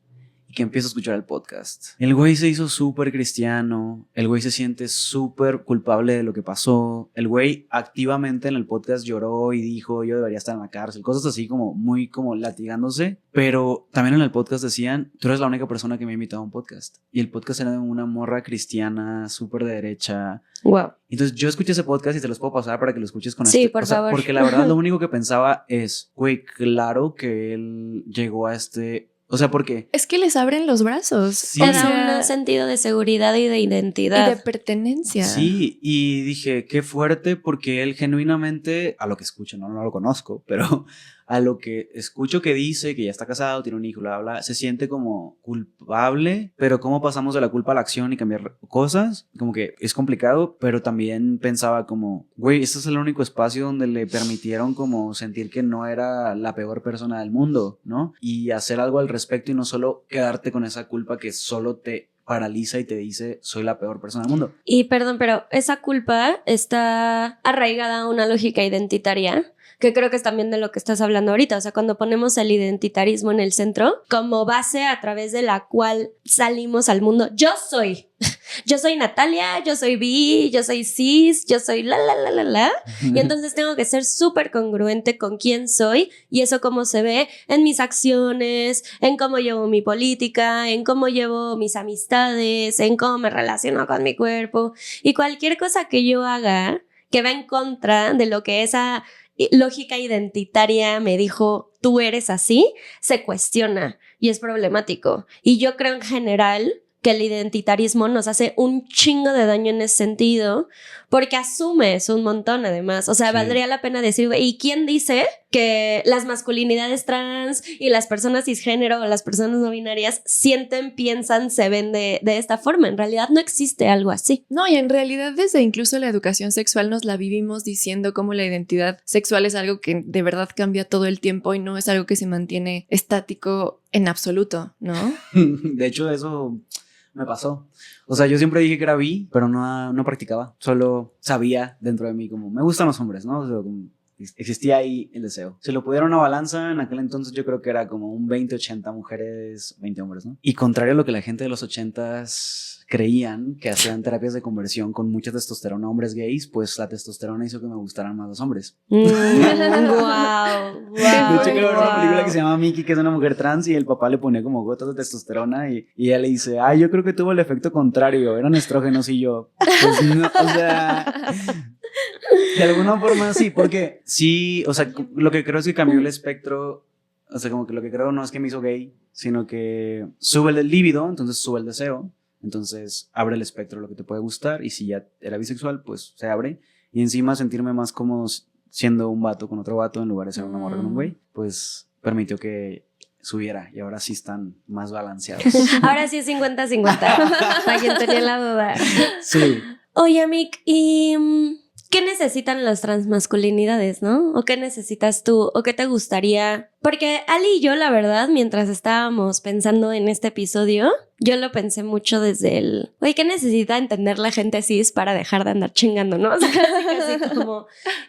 que empiezo a escuchar el podcast. El güey se hizo súper cristiano, el güey se siente súper culpable de lo que pasó, el güey activamente en el podcast lloró y dijo yo debería estar en la cárcel, cosas así como muy como latigándose, pero también en el podcast decían, tú eres la única persona que me ha invitado a un podcast, y el podcast era de una morra cristiana súper de derecha. Wow. Entonces yo escuché ese podcast y te los puedo pasar para que lo escuches con sí, por favor. Porque la verdad lo único que pensaba es, güey, claro que él llegó a o sea, porque es que les abren los brazos. Sí. Era un sentido de seguridad y de identidad. Y de pertenencia. Sí, y dije, qué fuerte, porque él genuinamente, a lo que escucho, no lo conozco, pero a lo que escucho que dice, que ya está casado, tiene un hijo, bla, bla, se siente como culpable, pero cómo pasamos de la culpa a la acción y cambiar cosas, como que es complicado, pero también pensaba como, güey, este es el único espacio donde le permitieron como sentir que no era la peor persona del mundo, ¿no? Y hacer algo al respecto y no solo quedarte con esa culpa que solo te paraliza y te dice soy la peor persona del mundo. Y perdón, pero esa culpa está arraigada a una lógica identitaria que creo que es también de lo que estás hablando ahorita, o sea, cuando ponemos el identitarismo en el centro como base a través de la cual salimos al mundo, yo soy Natalia, yo soy bi, yo soy cis, yo soy la, y entonces tengo que ser súper congruente con quién soy, y eso cómo se ve en mis acciones, en cómo llevo mi política, en cómo llevo mis amistades, en cómo me relaciono con mi cuerpo, y cualquier cosa que yo haga que va en contra de lo que esa lógica identitaria me dijo, tú eres así, se cuestiona y es problemático. Y yo creo en general que el identitarismo nos hace un chingo de daño en ese sentido, porque asumes un montón además. O sea, valdría la pena decir, ¿y quién dice que las masculinidades trans y las personas cisgénero o las personas no binarias sienten, piensan, se ven de esta forma? En realidad no existe algo así. No, y en realidad desde incluso la educación sexual nos la vivimos diciendo cómo la identidad sexual es algo que de verdad cambia todo el tiempo y no es algo que se mantiene estático en absoluto, ¿no? De hecho, eso me pasó. O sea, yo siempre dije que era bi, pero no practicaba. Solo sabía dentro de mí como, me gustan los hombres, ¿no? O sea, como, existía ahí el deseo. Si lo pudiera una balanza, en aquel entonces yo creo que era como un 20-80 mujeres, 20 hombres, ¿no? Y contrario a lo que la gente de los 80s creían, que hacían terapias de conversión con mucha testosterona a hombres gays, pues la testosterona hizo que me gustaran más los hombres. Wow. De hecho, creo que era una película que se llama Mickey, que es una mujer trans, y el papá le ponía como gotas de testosterona y ella le dice, ay, yo creo que tuvo el efecto contrario, eran estrógenos, y yo, pues no, o sea, de alguna forma sí, porque sí, o sea, lo que creo es que cambió el espectro, o sea, como que lo que creo no es que me hizo gay, sino que sube el líbido, entonces sube el deseo, entonces abre el espectro de lo que te puede gustar, y si ya era bisexual, pues se abre, y encima sentirme más cómodo siendo un vato con otro vato en lugar de ser una morra con un güey, pues permitió que subiera, y ahora sí están más balanceados. Ahora sí es 50-50, para quien tenía la duda. Sí. Oye, Mick, ¿y qué necesitan las transmasculinidades, no? ¿O qué necesitas tú? ¿O qué te gustaría? Porque Ali y yo, la verdad, mientras estábamos pensando en este episodio, yo lo pensé mucho desde el, oye, ¿qué necesita entender la gente cis para dejar de andar chingando, no? O sea, casi como,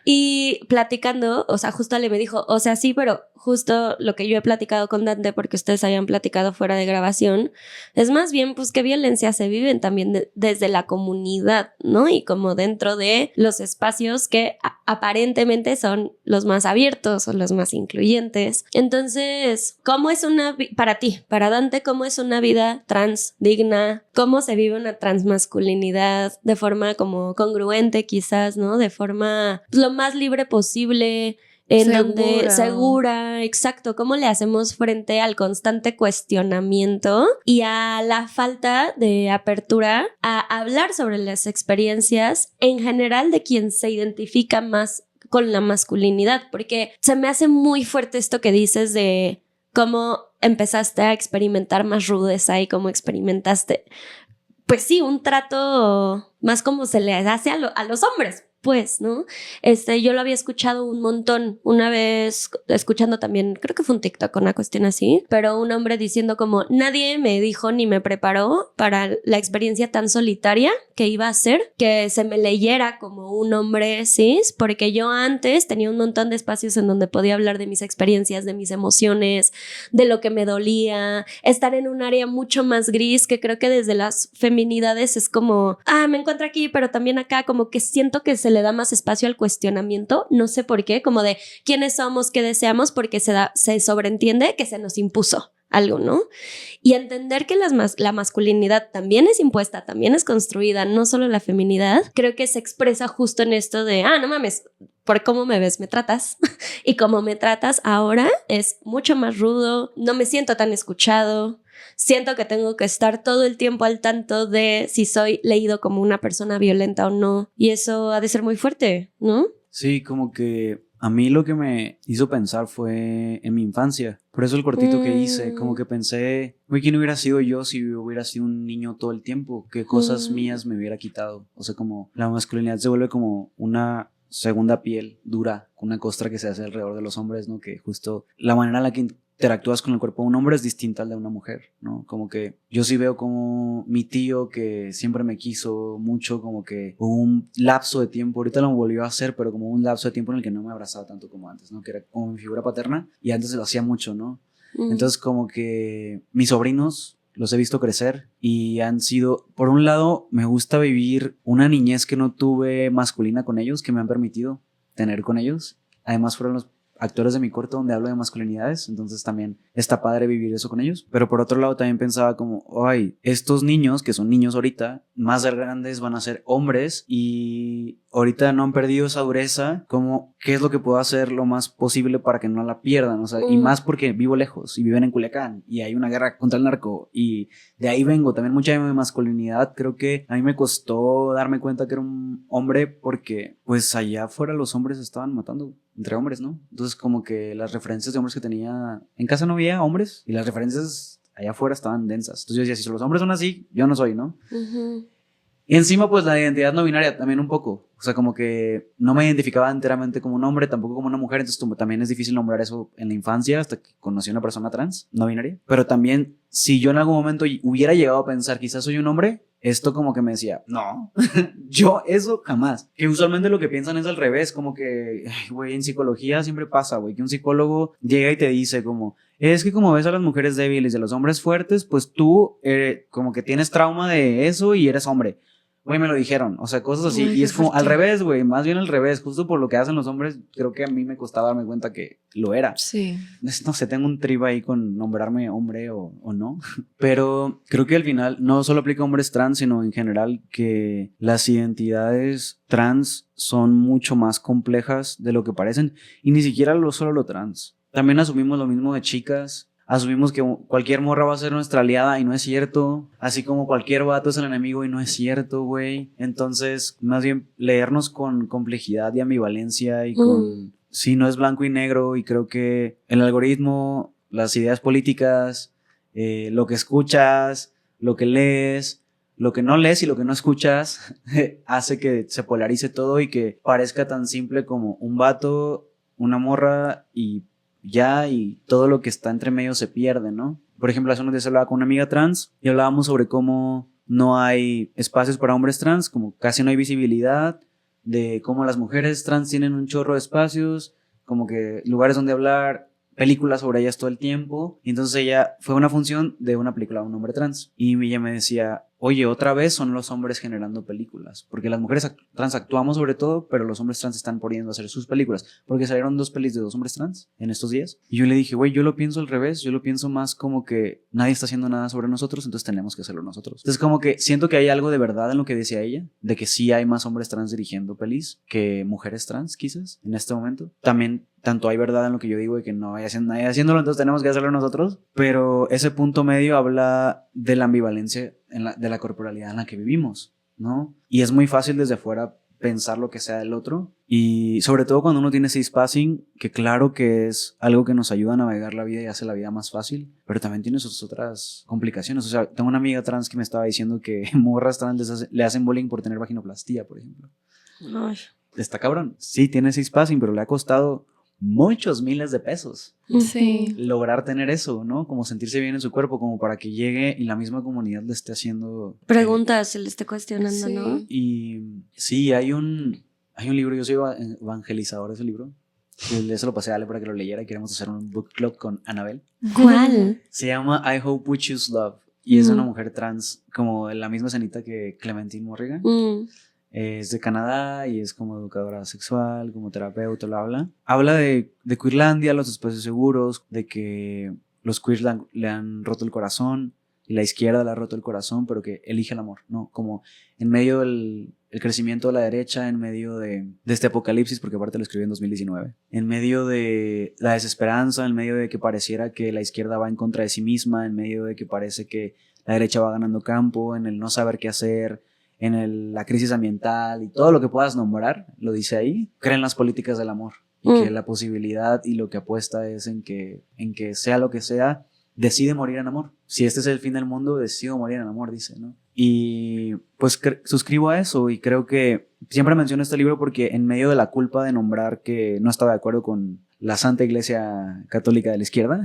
y platicando, o sea, justo Ale me dijo, o sea, sí, pero justo lo que yo he platicado con Dante, porque ustedes habían platicado fuera de grabación, es más bien, pues, qué violencia se viven también desde la comunidad, ¿no? Y como dentro de los espacios que aparentemente son los más abiertos o los más incluyentes. Entonces, ¿cómo es para ti, para Dante, cómo es una vida trans digna? ¿Cómo se vive una transmasculinidad de forma como congruente quizás, ¿no? De forma lo más libre posible, donde segura, exacto. ¿Cómo le hacemos frente al constante cuestionamiento y a la falta de apertura a hablar sobre las experiencias en general de quien se identifica más con la masculinidad? Porque se me hace muy fuerte esto que dices de cómo empezaste a experimentar más rudeza y cómo experimentaste, pues sí, un trato más como se le hace a los hombres, pues, ¿no? Yo lo había escuchado un montón, una vez escuchando también, creo que fue un TikTok, una cuestión así, pero un hombre diciendo como, nadie me dijo ni me preparó para la experiencia tan solitaria que iba a ser, que se me leyera como un hombre cis, porque yo antes tenía un montón de espacios en donde podía hablar de mis experiencias, de mis emociones, de lo que me dolía, estar en un área mucho más gris, que creo que desde las feminidades es como, me encuentro aquí, pero también acá, como que siento que se le da más espacio al cuestionamiento, no sé por qué, como de quiénes somos, qué deseamos, porque se sobreentiende que se nos impuso algo, ¿no? Y entender que la masculinidad también es impuesta, también es construida, no solo la feminidad, creo que se expresa justo en esto de, no mames, por cómo me ves, me tratas. Y cómo me tratas ahora es mucho más rudo, no me siento tan escuchado. Siento que tengo que estar todo el tiempo al tanto de si soy leído como una persona violenta o no. Y eso ha de ser muy fuerte, ¿no? Sí, como que a mí lo que me hizo pensar fue en mi infancia. Por eso el cortito que hice, como que pensé, ¿quién hubiera sido yo si hubiera sido un niño todo el tiempo? ¿Qué cosas mías me hubiera quitado? O sea, como la masculinidad se vuelve como una segunda piel dura, una costra que se hace alrededor de los hombres, ¿no? Que justo la manera en la que interactúas con el cuerpo de un hombre es distinta al de una mujer, ¿no? Como que yo sí veo como mi tío, que siempre me quiso mucho, como que hubo un lapso de tiempo, ahorita lo volvió a hacer, pero como un lapso de tiempo en el que no me abrazaba tanto como antes, ¿no? Que era como mi figura paterna, y antes lo hacía mucho, ¿no? Entonces como que mis sobrinos los he visto crecer y han sido, por un lado, me gusta vivir una niñez que no tuve masculina con ellos, que me han permitido tener con ellos. Además fueron los actores de mi corto donde hablo de masculinidades, entonces también está padre vivir eso con ellos. Pero por otro lado también pensaba como, ay, estos niños, que son niños ahorita, más grandes van a ser hombres y ahorita no han perdido esa dureza, como qué es lo que puedo hacer lo más posible para que no la pierdan, o sea, y más porque vivo lejos y viven en Culiacán y hay una guerra contra el narco y de ahí vengo, también mucha de mi masculinidad, creo que a mí me costó darme cuenta que era un hombre porque pues allá afuera los hombres estaban matando entre hombres, ¿no? Entonces como que las referencias de hombres que tenía en casa no había hombres y las referencias allá afuera estaban densas, entonces yo decía, si los hombres son así, yo no soy, ¿no? Y encima pues la identidad no binaria también un poco, o sea, como que no me identificaba enteramente como un hombre, tampoco como una mujer, entonces también es difícil nombrar eso en la infancia hasta que conocí a una persona trans, no binaria. Pero también, si yo en algún momento hubiera llegado a pensar, quizás soy un hombre, esto como que me decía, no, yo eso jamás. Que usualmente lo que piensan es al revés, como que, güey, en psicología siempre pasa, güey, que un psicólogo llega y te dice como, es que como ves a las mujeres débiles y a los hombres fuertes, pues tú como que tienes trauma de eso y eres hombre. Güey, me lo dijeron, o sea, cosas así. Ay, y es como al revés, güey, más bien al revés. Justo por lo que hacen los hombres, creo que a mí me costaba darme cuenta que lo era. Sí. No sé, tengo un tribo ahí con nombrarme hombre o no. Pero creo que al final no solo aplica a hombres trans, sino en general que las identidades trans son mucho más complejas de lo que parecen. Y ni siquiera solo lo trans. También asumimos lo mismo de chicas. Asumimos que cualquier morra va a ser nuestra aliada y no es cierto. Así como cualquier vato es el enemigo y no es cierto, güey. Entonces, más bien leernos con complejidad y ambivalencia y con... Sí, no es blanco y negro y creo que el algoritmo, las ideas políticas, lo que escuchas, lo que lees, lo que no lees y lo que no escuchas hace que se polarice todo y que parezca tan simple como un vato, una morra y todo lo que está entre medio se pierde, ¿no? Por ejemplo, hace unos días hablaba con una amiga trans y hablábamos sobre cómo no hay espacios para hombres trans, como casi no hay visibilidad, de cómo las mujeres trans tienen un chorro de espacios, como que lugares donde hablar, películas sobre ellas todo el tiempo. Y entonces ella fue una función de una película de un hombre trans y ella me decía, oye, otra vez son los hombres generando películas, porque las mujeres trans actuamos sobre todo, pero los hombres trans están poniendo a hacer sus películas, porque salieron 2 pelis de 2 hombres trans en estos días. Y yo le dije, güey, yo lo pienso al revés, yo lo pienso más como que nadie está haciendo nada sobre nosotros, entonces tenemos que hacerlo nosotros. Entonces como que siento que hay algo de verdad en lo que decía ella, de que sí hay más hombres trans dirigiendo pelis que mujeres trans, quizás, en este momento. También tanto hay verdad en lo que yo digo de que no hay nadie haciéndolo, entonces tenemos que hacerlo nosotros, pero ese punto medio habla de la ambivalencia de la corporalidad en la que vivimos, ¿no? Y es muy fácil desde afuera pensar lo que sea del otro y sobre todo cuando uno tiene cispassing, que claro que es algo que nos ayuda a navegar la vida y hace la vida más fácil, pero también tiene sus otras complicaciones. O sea, tengo una amiga trans que me estaba diciendo que morras trans le hacen bullying por tener vaginoplastía, por ejemplo. Ay. Está cabrón. Sí, tiene cispassing, pero le ha costado muchos miles de pesos Sí. lograr tener eso, ¿no? Como sentirse bien en su cuerpo, como para que llegue y la misma comunidad le esté haciendo Preguntas, se le esté cuestionando, Sí. ¿no? Y sí, hay un libro, yo soy evangelizador de ese libro, que se lo pasé a Ale para que lo leyera y queremos hacer un book club con Anabel. ¿Cuál? Se llama I Hope We Choose Love y es de una mujer trans, como la misma escenita que Clementine Morrigan. Es de Canadá y es como educadora sexual, como terapeuta, habla de Queerlandia, los espacios seguros, de que los queers le han roto el corazón y la izquierda le ha roto el corazón, pero que elige el amor, ¿no? Como en medio del crecimiento de la derecha, en medio de este apocalipsis, porque aparte lo escribí en 2019, en medio de la desesperanza, en medio de que pareciera que la izquierda va en contra de sí misma, en medio de que parece que la derecha va ganando campo, en el no saber qué hacer, en la crisis ambiental y todo lo que puedas nombrar, lo dice ahí, creen las políticas del amor y que la posibilidad y lo que apuesta es en que sea lo que sea, decide morir en amor. Si este es el fin del mundo, decido morir en amor, dice, ¿no? Y pues suscribo a eso y creo que siempre menciono este libro porque en medio de la culpa de nombrar que no estaba de acuerdo con la Santa Iglesia Católica de la Izquierda,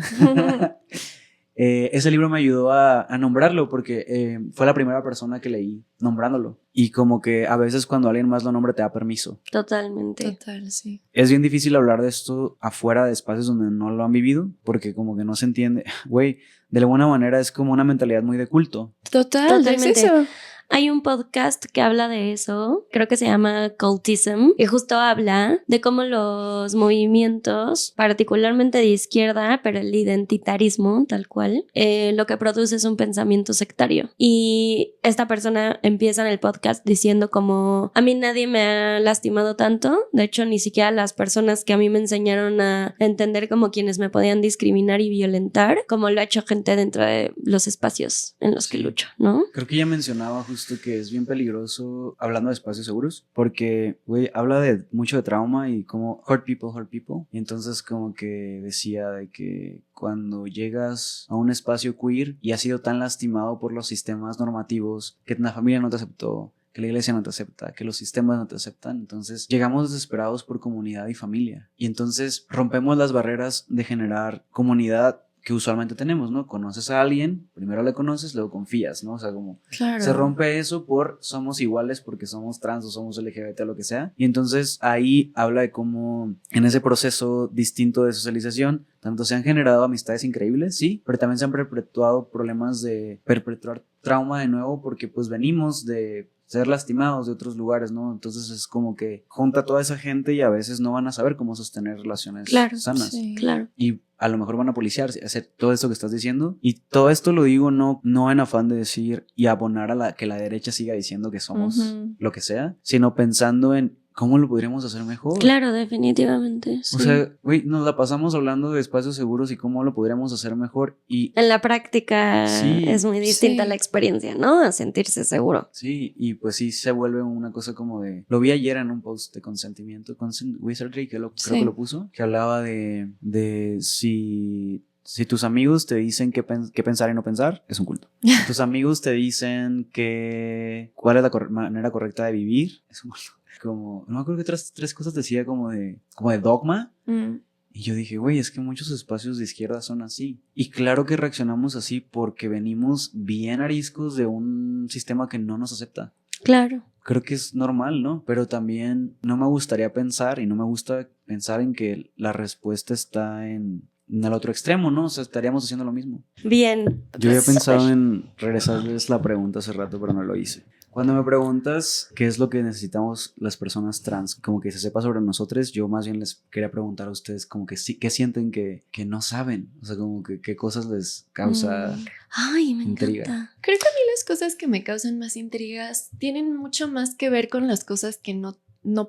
ese libro me ayudó a nombrarlo porque fue la primera persona que leí nombrándolo. Y como que a veces cuando alguien más lo nombra te da permiso. Totalmente. Total, sí. Es bien difícil hablar de esto afuera de espacios donde no lo han vivido porque como que no se entiende. Güey, de alguna manera es como una mentalidad muy de culto. Totalmente. Es eso. Hay un podcast que habla de eso, creo que se llama Cultism, y justo habla de cómo los movimientos, particularmente de izquierda, pero el identitarismo, tal cual, lo que produce es un pensamiento sectario. Y esta persona empieza en el podcast diciendo como, a mí nadie me ha lastimado tanto, de hecho ni siquiera las personas que a mí me enseñaron a entender como quienes me podían discriminar y violentar, como lo ha hecho gente dentro de los espacios en los que lucho, ¿no? Creo que ya mencionaba justo que es bien peligroso hablando de espacios seguros porque, güey, habla de mucho de trauma y como hurt people. Y entonces como que decía de que cuando llegas a un espacio queer y has sido tan lastimado por los sistemas normativos que la familia no te aceptó, que la iglesia no te acepta, que los sistemas no te aceptan, entonces llegamos desesperados por comunidad y familia. Y entonces rompemos las barreras de generar comunidad que usualmente tenemos, ¿no? Conoces a alguien, primero le conoces, luego confías, ¿no? O sea, como se rompe eso por somos iguales porque somos trans o somos LGBT o lo que sea. Y entonces ahí habla de cómo en ese proceso distinto de socialización, tanto se han generado amistades increíbles, sí, pero también se han perpetuado problemas de perpetuar trauma de nuevo porque pues venimos de ser lastimados de otros lugares, ¿no? Entonces es como que junta a toda esa gente y a veces no van a saber cómo sostener relaciones sanas. Sí. Claro. Y a lo mejor van a policiarse, hacer todo esto que estás diciendo. Y todo esto lo digo no en afán de decir y abonar a que la derecha siga diciendo que somos lo que sea, sino pensando en ¿cómo lo podríamos hacer mejor? Claro, definitivamente. Sí. O sea, güey, nos la pasamos hablando de espacios seguros y cómo lo podríamos hacer mejor. Y en la práctica sí, es muy distinta sí. la experiencia, ¿no? A sentirse seguro. Sí, y pues sí se vuelve una cosa como de... Lo vi ayer en un post de consentimiento, Wizardry, creo que lo puso, que hablaba de si tus amigos te dicen qué pensar y no pensar, es un culto. Si tus amigos te dicen cuál es la manera correcta de vivir, es un culto. Como, no me acuerdo que tres cosas decía como de dogma. Y yo dije, güey, es que muchos espacios de izquierda son así. Y claro que reaccionamos así porque venimos bien ariscos de un sistema que no nos acepta. Claro. Creo que es normal, ¿no? Pero también no me gustaría pensar y no me gusta pensar en que la respuesta está en el otro extremo, ¿no? O sea, estaríamos haciendo lo mismo. Bien. Yo había pensado en regresarles la pregunta hace rato, pero no lo hice. Cuando me preguntas qué es lo que necesitamos las personas trans, como que se sepa sobre nosotros, yo más bien les quería preguntar a ustedes como que sí, ¿qué sienten que no saben? O sea, como que qué cosas les causa Ay, me intriga. encanta. Creo que a mí las cosas que me causan más intrigas tienen mucho más que ver con las cosas que no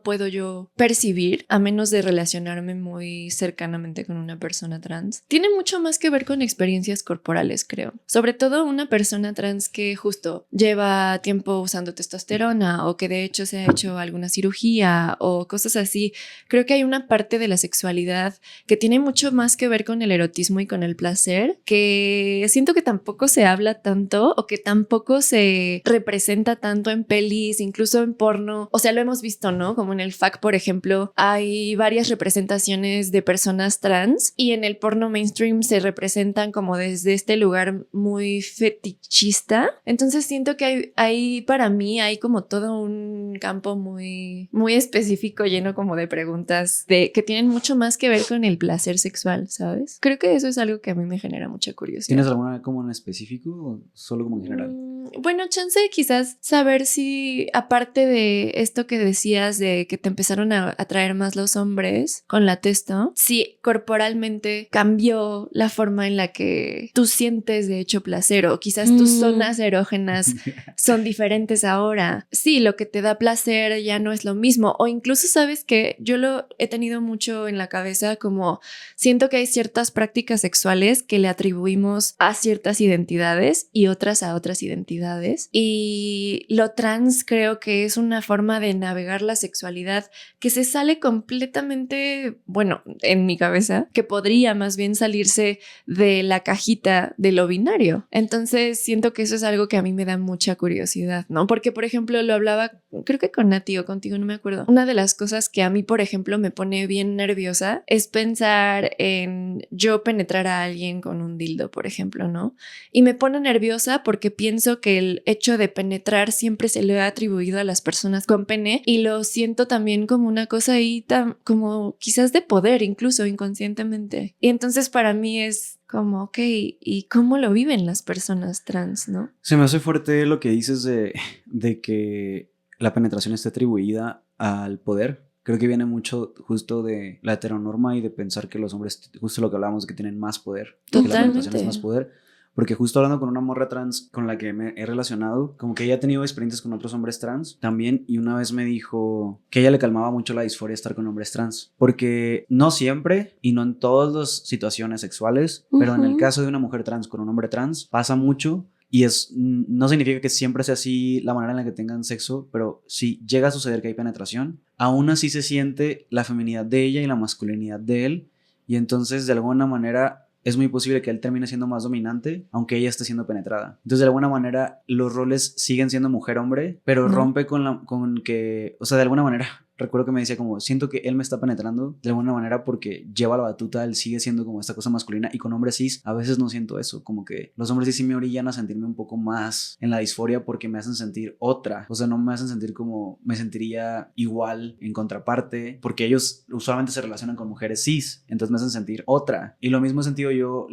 puedo yo percibir a menos de relacionarme muy cercanamente con una persona trans. Tiene mucho más que ver con experiencias corporales, creo. Sobre todo una persona trans que justo lleva tiempo usando testosterona o que de hecho se ha hecho alguna cirugía o cosas así. Creo que hay una parte de la sexualidad que tiene mucho más que ver con el erotismo y con el placer que siento que tampoco se habla tanto o que tampoco se representa tanto en pelis, incluso en porno. O sea, lo hemos visto, ¿no? Como en el FAC, por ejemplo, hay varias representaciones de personas trans y en el porno mainstream se representan como desde este lugar muy fetichista. Entonces siento que hay para mí hay como todo un campo muy, muy específico lleno como de preguntas que tienen mucho más que ver con el placer sexual, ¿sabes? Creo que eso es algo que a mí me genera mucha curiosidad. ¿Tienes alguna como en específico o solo como en general? Bueno, chance quizás saber si aparte de esto que decías de que te empezaron a atraer más los hombres con la testo, si corporalmente cambió la forma en la que tú sientes de hecho placer o quizás tus zonas erógenas son diferentes ahora. Sí, lo que te da placer ya no es lo mismo o incluso sabes que yo lo he tenido mucho en la cabeza como siento que hay ciertas prácticas sexuales que le atribuimos a ciertas identidades y otras a otras identidades y lo trans creo que es una forma de navegar la sexualidad que se sale completamente, bueno, en mi cabeza, que podría más bien salirse de la cajita de lo binario. Entonces siento que eso es algo que a mí me da mucha curiosidad, ¿no? Porque, por ejemplo, lo hablaba, creo que con Nati o contigo, no me acuerdo. Una de las cosas que a mí, por ejemplo, me pone bien nerviosa es pensar en yo penetrar a alguien con un dildo, por ejemplo, ¿no? Y me pone nerviosa porque pienso que el hecho de penetrar siempre se le ha atribuido a las personas con pene y lo siento también como una cosa ahí como quizás de poder, incluso inconscientemente. Y entonces para mí es como, ok, ¿y cómo lo viven las personas trans, no? Se me hace fuerte lo que dices de que la penetración esté atribuida al poder. Creo que viene mucho justo de la heteronorma y de pensar que los hombres, justo lo que hablábamos, que tienen más poder. Totalmente. Que la penetración es más poder. Porque justo hablando con una morra trans con la que me he relacionado, como que ella ha tenido experiencias con otros hombres trans también, y una vez me dijo que a ella le calmaba mucho la disforia estar con hombres trans, porque no siempre y no en todas las situaciones sexuales, pero en el caso de una mujer trans con un hombre trans pasa mucho. Y no significa que siempre sea así la manera en la que tengan sexo, pero si llega a suceder que hay penetración, aún así se siente la feminidad de ella y la masculinidad de él, y entonces de alguna manera es muy posible que él termine siendo más dominante, aunque ella esté siendo penetrada. Entonces, de alguna manera, los roles siguen siendo mujer-hombre, pero rompe con que, o sea, de alguna manera, recuerdo que me decía como, siento que él me está penetrando de alguna manera porque lleva la batuta, él sigue siendo como esta cosa masculina, y con hombres cis a veces no siento eso, como que los hombres cis sí me orillan a sentirme un poco más en la disforia porque me hacen sentir otra, o sea, no me hacen sentir como me sentiría igual en contraparte, porque ellos usualmente se relacionan con mujeres cis, entonces me hacen sentir otra, y lo mismo he sentido yo,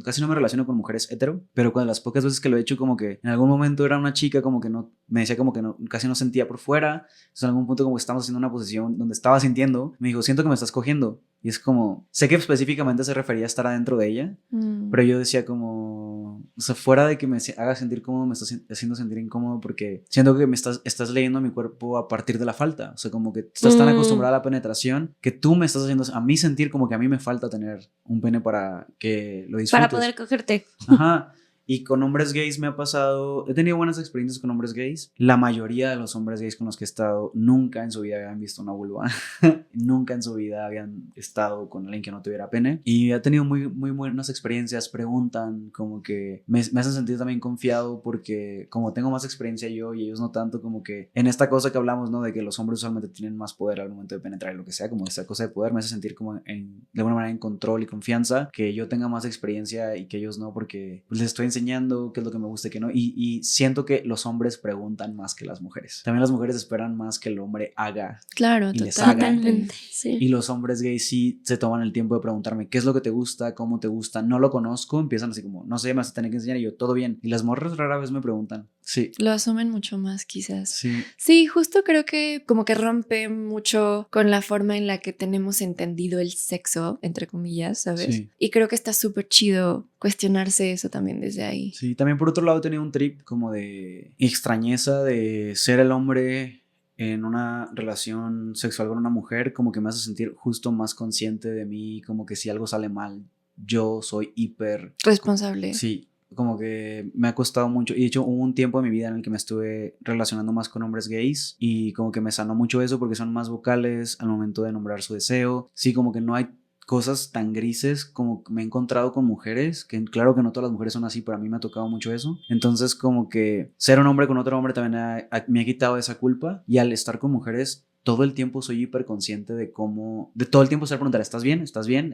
casi no me relaciono con mujeres hetero, pero con las pocas veces que lo he hecho, como que en algún momento era una chica como que no, me decía como que no, casi no sentía por fuera, entonces en algún punto como que estamos haciendo una posición donde estaba sintiendo, me dijo, siento que me estás cogiendo, y es como, sé que específicamente se refería a estar adentro de ella, pero yo decía como, o sea, fuera de que me haga sentir cómodo, me estás haciendo sentir incómodo porque siento que me estás leyendo mi cuerpo a partir de la falta, o sea, como que estás tan acostumbrada a la penetración que tú me estás haciendo a mí sentir como que a mí me falta tener un pene para que lo disfrutes. Para poder cogerte. Ajá. Y con hombres gays me ha pasado, he tenido buenas experiencias con hombres gays. La mayoría de los hombres gays con los que he estado nunca en su vida habían visto una vulva. Nunca en su vida habían estado con alguien que no tuviera pene. Y he tenido muy, muy buenas experiencias. Preguntan, como que me hacen sentir también confiado porque como tengo más experiencia yo y ellos no tanto, como que en esta cosa que hablamos, ¿no? De que los hombres usualmente tienen más poder al momento de penetrar y lo que sea, como esta cosa de poder me hace sentir como de alguna manera en control y confianza, que yo tenga más experiencia y que ellos no, porque pues, les estoy enseñando qué es lo que me gusta y qué no, y siento que los hombres preguntan más que las mujeres. También las mujeres esperan más que el hombre haga. Claro, y les haga. Totalmente, sí. Y los hombres gays sí se toman el tiempo de preguntarme qué es lo que te gusta, cómo te gusta, no lo conozco, empiezan así como, no sé, me vas a tener que enseñar, y yo, todo bien. Y las morras rara vez me preguntan. Sí. Lo asumen mucho más, quizás. Sí. Sí, justo creo que como que rompe mucho con la forma en la que tenemos entendido el sexo, entre comillas, ¿sabes? Sí. Y creo que está súper chido cuestionarse eso también desde ahí. Sí, también por otro lado he tenido un trip como de extrañeza de ser el hombre en una relación sexual con una mujer, como que me hace sentir justo más consciente de mí, como que si algo sale mal, yo soy hiper... Responsable. Sí, como que me ha costado mucho, y de hecho hubo un tiempo en mi vida en el que me estuve relacionando más con hombres gays y como que me sanó mucho eso porque son más vocales al momento de nombrar su deseo. Sí, como que no hay cosas tan grises como me he encontrado con mujeres, que claro que no todas las mujeres son así, pero a mí me ha tocado mucho eso. Entonces como que ser un hombre con otro hombre también me ha quitado esa culpa, y al estar con mujeres todo el tiempo soy hiper consciente de cómo, de todo el tiempo estar preguntar, ¿estás bien? ¿Estás bien?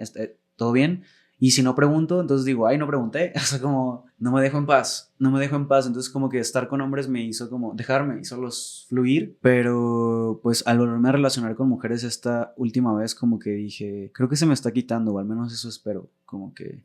¿Todo bien? Y si no pregunto, entonces digo, ay, no pregunté. O sea, como, no me dejo en paz. Entonces, como que estar con hombres me hizo como dejarme, hizo los fluir. Pero, pues, al volverme a relacionar con mujeres esta última vez, como que dije, creo que se me está quitando, o al menos eso espero. Como que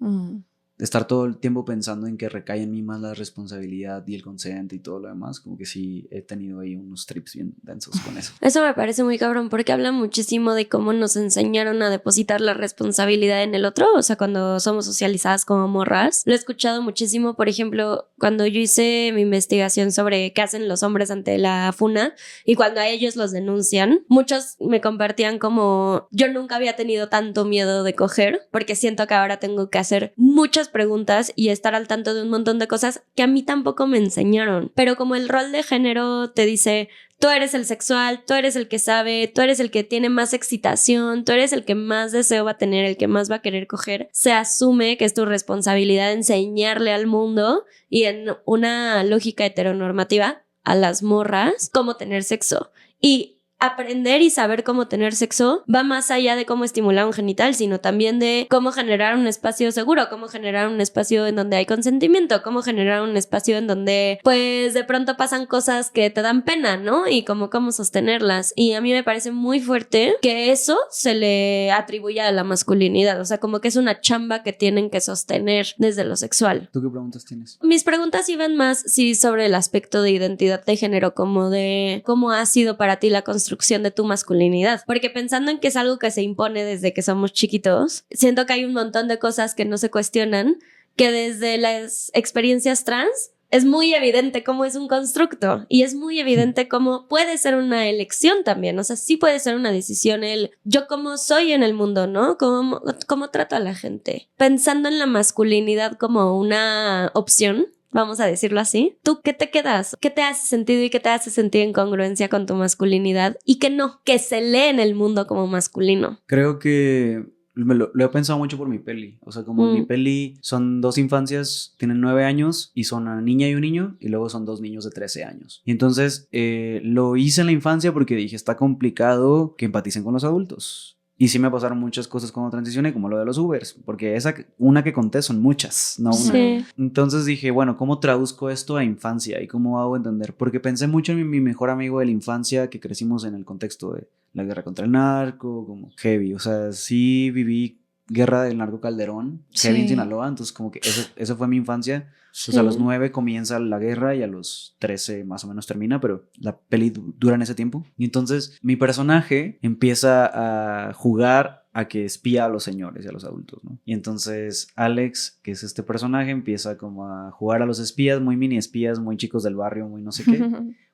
estar todo el tiempo pensando en que recae en mí más la responsabilidad y el consente y todo lo demás, como que sí he tenido ahí unos trips bien densos con eso. Eso me parece muy cabrón porque habla muchísimo de cómo nos enseñaron a depositar la responsabilidad en el otro, o sea, cuando somos socializadas como morras. Lo he escuchado muchísimo, por ejemplo, cuando yo hice mi investigación sobre qué hacen los hombres ante la funa y cuando a ellos los denuncian, muchos me compartían como yo nunca había tenido tanto miedo de coger porque siento que ahora tengo que hacer muchas preguntas y estar al tanto de un montón de cosas que a mí tampoco me enseñaron, pero como el rol de género te dice tú eres el sexual, tú eres el que sabe, tú eres el que tiene más excitación, tú eres el que más deseo va a tener, el que más va a querer coger, se asume que es tu responsabilidad enseñarle al mundo y en una lógica heteronormativa a las morras cómo tener sexo. Y aprender y saber cómo tener sexo va más allá de cómo estimular un genital, sino también de cómo generar un espacio seguro, cómo generar un espacio en donde hay consentimiento, cómo generar un espacio en donde pues de pronto pasan cosas que te dan pena, ¿no? Y cómo sostenerlas. Y a mí me parece muy fuerte que eso se le atribuya a la masculinidad, o sea, como que es una chamba que tienen que sostener desde lo sexual. ¿Tú qué preguntas tienes? Mis preguntas iban más, sí, sobre el aspecto de identidad de género, como de cómo ha sido para ti la construcción de tu masculinidad, porque pensando en que es algo que se impone desde que somos chiquitos, siento que hay un montón de cosas que no se cuestionan, que desde las experiencias trans es muy evidente cómo es un constructo y es muy evidente cómo puede ser una elección también, o sea, sí puede ser una decisión el yo cómo soy en el mundo, ¿no? Cómo trato a la gente. Pensando en la masculinidad como una opción, vamos a decirlo así, ¿tú qué te quedas? ¿Qué te hace sentido y qué te hace sentir en congruencia con tu masculinidad? Y que no, que se lee en el mundo como masculino. Creo que lo he pensado mucho por mi peli. O sea, como mi peli son 2 infancias, tienen 9 años y son una niña y un niño, y luego son 2 niños de 13 años. Y entonces lo hice en la infancia porque dije, está complicado que empaticen con los adultos. Y sí me pasaron muchas cosas cuando transicioné, como lo de los Ubers, porque una que conté son muchas, no una. Sí. Entonces dije, bueno, ¿cómo traduzco esto a infancia? ¿Y cómo hago entender? Porque pensé mucho en mi mejor amigo de la infancia, que crecimos en el contexto de la guerra contra el narco, como heavy. O sea, sí viví guerra del narco Calderón, heavy en Sinaloa, entonces como que eso fue mi infancia. Sí. O sea, a los 9 comienza la guerra y a los 13 más o menos termina, pero la peli dura en ese tiempo. Y entonces mi personaje empieza a jugar a que espía a los señores y a los adultos, ¿no? Y entonces Alex, que es este personaje, empieza como a jugar a los espías, muy mini espías, muy chicos del barrio, muy no sé qué,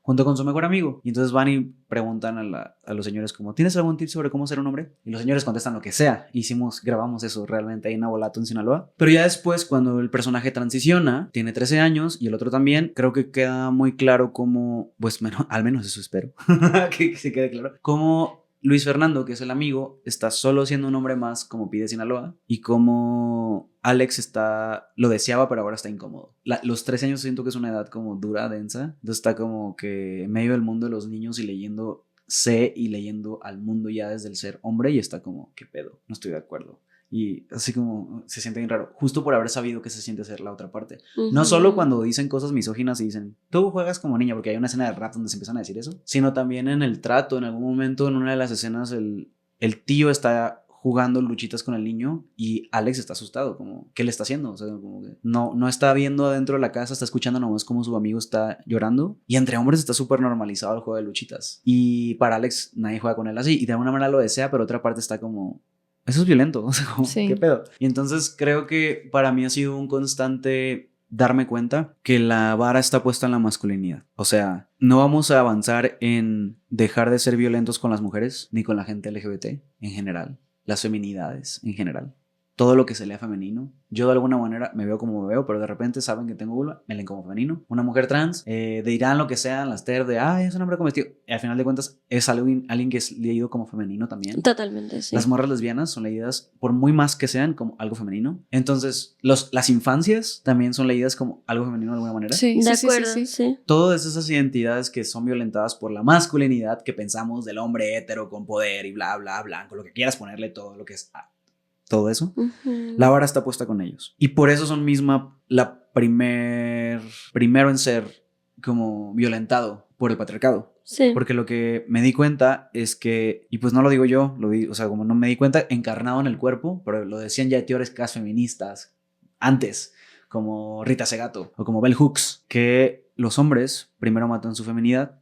junto con su mejor amigo. Y entonces van y preguntan a los señores como, ¿tienes algún tip sobre cómo ser un hombre? Y los señores contestan lo que sea. Grabamos eso realmente ahí en Abolato, en Sinaloa. Pero ya después, cuando el personaje transiciona, tiene 13 años y el otro también, creo que queda muy claro cómo, pues bueno, al menos eso espero, que se quede claro, cómo Luis Fernando, que es el amigo, está solo siendo un hombre más, como pide Sinaloa, y como Alex lo deseaba, pero ahora está incómodo. Los 13 años siento que es una edad como dura, densa, entonces está como que en medio del mundo de los niños y leyendo al mundo ya desde el ser hombre, y está como, ¿qué pedo? No estoy de acuerdo. Y así como se siente bien raro, justo por haber sabido que se siente ser la otra parte. No solo cuando dicen cosas misóginas y dicen, tú juegas como niña, porque hay una escena de rap donde se empiezan a decir eso, sino también en el trato. En algún momento, en una de las escenas, el tío está jugando luchitas con el niño y Alex está asustado, como, ¿qué le está haciendo? O sea, como que no está viendo adentro de la casa, está escuchando nomás cómo su amigo está llorando, y entre hombres está súper normalizado el juego de luchitas, y para Alex nadie juega con él así, y de alguna manera lo desea, pero otra parte está como, eso es violento, o sea, como, sí. ¿Qué pedo? Y entonces creo que para mí ha sido un constante darme cuenta que la vara está puesta en la masculinidad. O sea, no vamos a avanzar en dejar de ser violentos con las mujeres ni con la gente LGBT en general, las feminidades en general, todo lo que se lea femenino. Yo de alguna manera me veo como me veo, pero de repente saben que tengo vulva, me leen como femenino. Una mujer trans, dirán lo que sean, las TER de, es un hombre con vestido. Y al final de cuentas es alguien que es leído como femenino también. Totalmente, sí. Las morras lesbianas son leídas, por muy más que sean, como algo femenino. Entonces, las infancias también son leídas como algo femenino de alguna manera. Sí, de acuerdo, sí. Todas esas identidades que son violentadas por la masculinidad que pensamos del hombre hétero con poder y bla, bla, blanco, lo que quieras ponerle, todo lo que es... todo eso, la vara está puesta con ellos. Y por eso son la primero en ser como violentado por el patriarcado. Sí. Porque lo que me di cuenta es que, y pues no lo digo yo, o sea, como no me di cuenta, encarnado en el cuerpo, pero lo decían ya teóricas feministas antes, como Rita Segato o como Bell Hooks, que los hombres primero matan su feminidad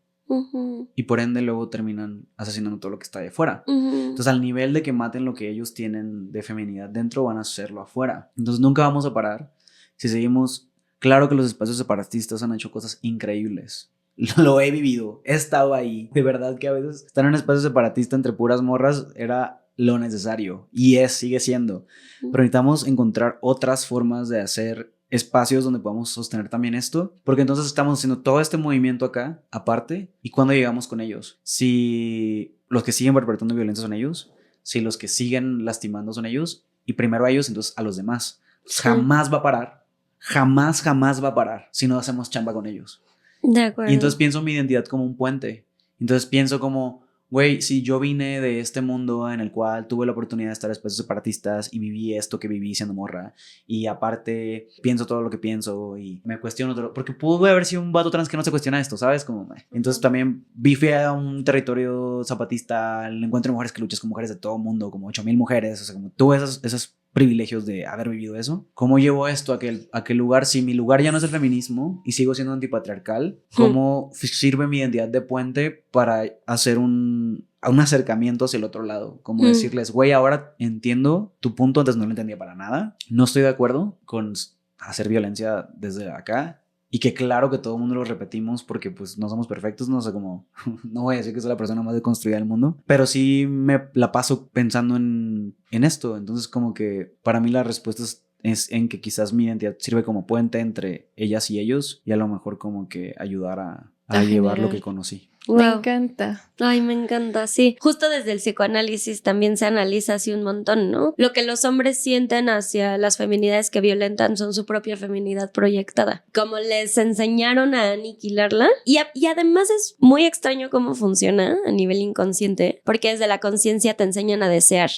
y por ende luego terminan asesinando todo lo que está de fuera. Entonces, al nivel de que maten lo que ellos tienen de feminidad dentro, van a hacerlo afuera. Entonces nunca vamos a parar si seguimos. Claro que los espacios separatistas han hecho cosas increíbles. Lo he vivido, he estado ahí. De verdad que a veces estar en un espacio separatista entre puras morras era lo necesario y sigue siendo. Pero necesitamos encontrar otras formas de hacer espacios donde podamos sostener también esto, porque entonces estamos haciendo todo este movimiento acá, aparte, y cuando llegamos con ellos, si los que siguen perpetrando violencia son ellos, si los que siguen lastimando son ellos, y primero a ellos, entonces a los demás. Sí. Jamás va a parar, jamás va a parar si no hacemos chamba con ellos. De acuerdo. Y entonces pienso mi identidad como un puente. Entonces pienso como, güey, si yo vine de este mundo en el cual tuve la oportunidad de estar en espacios separatistas y viví esto que viví siendo morra, y aparte pienso todo lo que pienso y me cuestiono todo, porque pude haber sido un vato trans que no se cuestiona esto, ¿sabes? Como, entonces también fui a un territorio zapatista, el encuentro de mujeres que luchas con mujeres de todo el mundo, como 8,000 mujeres, o sea, como tuve esos privilegios de haber vivido eso. ¿Cómo llevo esto a aquel lugar? Si mi lugar ya no es el feminismo y sigo siendo antipatriarcal, ¿cómo sirve mi identidad de puente para hacer un acercamiento hacia el otro lado? Como decirles, güey, ahora entiendo tu punto, antes no lo entendía para nada. No estoy de acuerdo con hacer violencia desde acá. Y que claro que todo el mundo lo repetimos porque pues no somos perfectos, no sé cómo, no voy a decir que soy la persona más deconstruida del mundo, pero sí me la paso pensando en esto. Entonces como que para mí la respuesta es en que quizás mi identidad sirve como puente entre ellas y ellos y a lo mejor como que ayudar a llevar lo que conocí. Wow. Me encanta. Ay, me encanta, sí. Justo desde el psicoanálisis también se analiza así un montón, ¿no? Lo que los hombres sienten hacia las feminidades que violentan son su propia feminidad proyectada. Como les enseñaron a aniquilarla. Y además es muy extraño cómo funciona a nivel inconsciente, porque desde la conciencia te enseñan a desear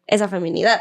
esa feminidad.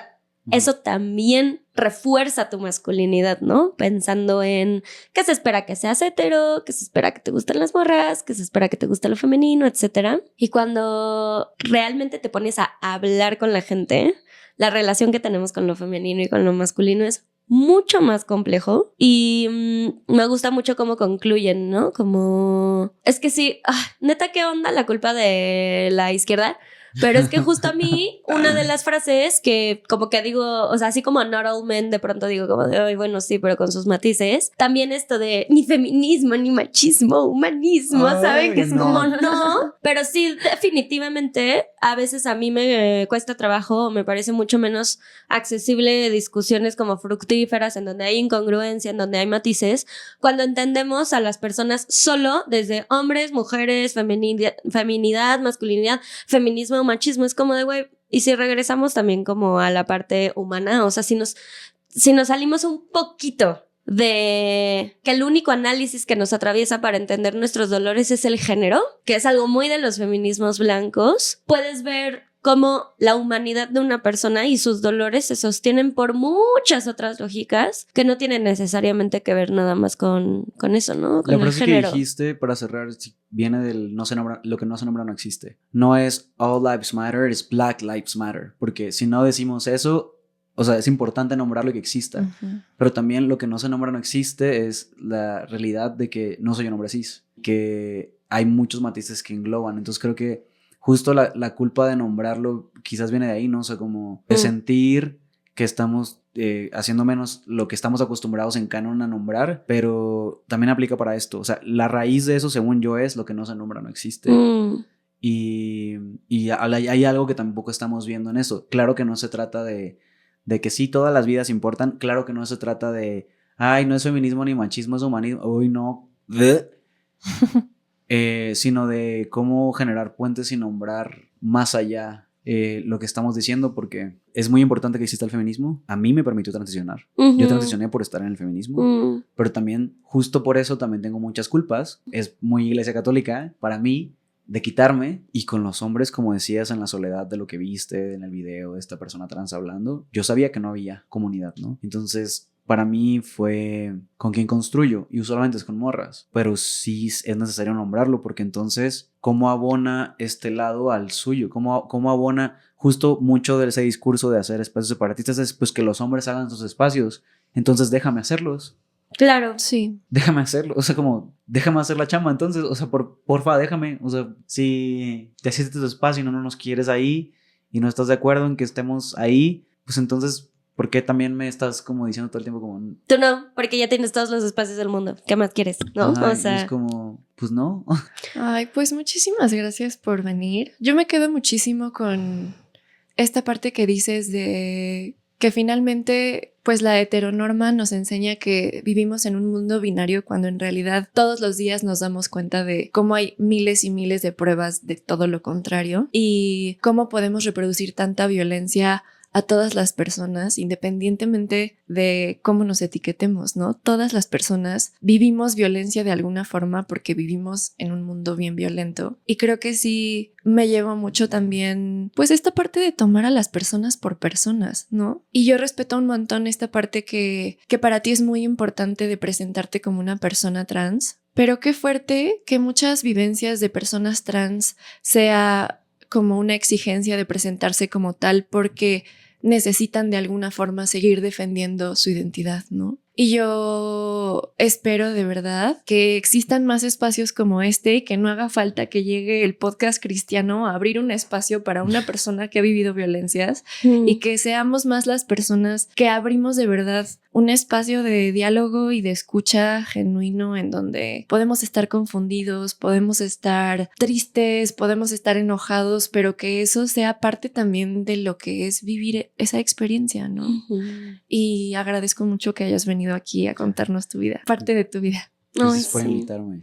Eso también refuerza tu masculinidad, ¿no? Pensando en que se espera que seas hetero, que se espera que te gusten las morras, que se espera que te guste lo femenino, etc. Y cuando realmente te pones a hablar con la gente, la relación que tenemos con lo femenino y con lo masculino es mucho más complejo y me gusta mucho cómo concluyen, ¿no? Como... Es que sí, neta, ¿qué onda la culpa de la izquierda? Pero es que justo a mí, una de las frases que como que digo, o sea, así como not all men, de pronto digo como de, ay, bueno, sí, pero con sus matices, también esto de ni feminismo, ni machismo, humanismo, ay, ¿saben? Que es como no, pero sí, definitivamente, a veces a mí me cuesta trabajo, me parece mucho menos accesible discusiones como fructíferas, en donde hay incongruencia, en donde hay matices, cuando entendemos a las personas solo desde hombres, mujeres, feminidad, masculinidad, feminismo, machismo. Es como de, güey, y si regresamos también como a la parte humana, o sea, si nos salimos un poquito de que el único análisis que nos atraviesa para entender nuestros dolores es el género, que es algo muy de los feminismos blancos, puedes ver cómo la humanidad de una persona y sus dolores se sostienen por muchas otras lógicas que no tienen necesariamente que ver nada más con eso, ¿no? Con la frase el género que dijiste, para cerrar, viene del lo que no se nombra no existe. No es all lives matter, es Black Lives Matter. Porque si no decimos eso, o sea, es importante nombrar lo que exista. Pero también lo que no se nombra no existe es la realidad de que no soy un hombre cis. Que hay muchos matices que engloban. Entonces creo que justo la culpa de nombrarlo quizás viene de ahí, ¿no? O sea, como de sentir que estamos haciendo menos lo que estamos acostumbrados en canon a nombrar, pero también aplica para esto. O sea, la raíz de eso, según yo, es lo que no se nombra, no existe. Y hay algo que tampoco estamos viendo en eso. Claro que no se trata de que sí, todas las vidas importan. Claro que no se trata de, ay, no es feminismo ni machismo, es humanismo. Uy, no. Sino de cómo generar puentes y nombrar más allá lo que estamos diciendo, porque es muy importante que exista el feminismo. A mí me permitió transicionar. Yo transicioné por estar en el feminismo, pero también, justo por eso, también tengo muchas culpas. Es muy iglesia católica para mí de quitarme, y con los hombres, como decías, en la soledad de lo que viste en el video de esta persona trans hablando, yo sabía que no había comunidad, ¿no? Entonces, para mí fue con quien construyo, y usualmente es con morras, pero sí es necesario nombrarlo, porque entonces, ¿cómo abona este lado al suyo? ¿Cómo abona justo mucho de ese discurso de hacer espacios separatistas? Es pues que los hombres hagan sus espacios, entonces déjame hacerlos. Claro. Sí. Déjame hacerlo, o sea, como, déjame hacer la chamba, entonces, o sea, porfa, déjame, o sea, si te hiciste tu espacio y no nos quieres ahí, y no estás de acuerdo en que estemos ahí, pues entonces, ¿por qué también me estás como diciendo todo el tiempo como... Tú no, porque ya tienes todos los espacios del mundo, ¿qué más quieres? ¿No? Ajá, o sea... es como, pues no. Ay, pues muchísimas gracias por venir. Yo me quedo muchísimo con esta parte que dices de que finalmente, pues la heteronorma nos enseña que vivimos en un mundo binario cuando en realidad todos los días nos damos cuenta de cómo hay miles y miles de pruebas de todo lo contrario y cómo podemos reproducir tanta violencia a todas las personas, independientemente de cómo nos etiquetemos, ¿no? Todas las personas vivimos violencia de alguna forma porque vivimos en un mundo bien violento. Y creo que sí me llevo mucho también, pues esta parte de tomar a las personas por personas, ¿no? Y yo respeto un montón esta parte que para ti es muy importante de presentarte como una persona trans. Pero qué fuerte que muchas vivencias de personas trans sea como una exigencia de presentarse como tal porque necesitan de alguna forma seguir defendiendo su identidad, ¿no? Y yo espero de verdad que existan más espacios como este y que no haga falta que llegue el podcast cristiano a abrir un espacio para una persona que ha vivido violencias y que seamos más las personas que abrimos de verdad un espacio de diálogo y de escucha genuino en donde podemos estar confundidos, podemos estar tristes, podemos estar enojados, pero que eso sea parte también de lo que es vivir esa experiencia, ¿no? Y agradezco mucho que hayas venido aquí a contarnos tu vida, parte de tu vida. Gracias por invitarme.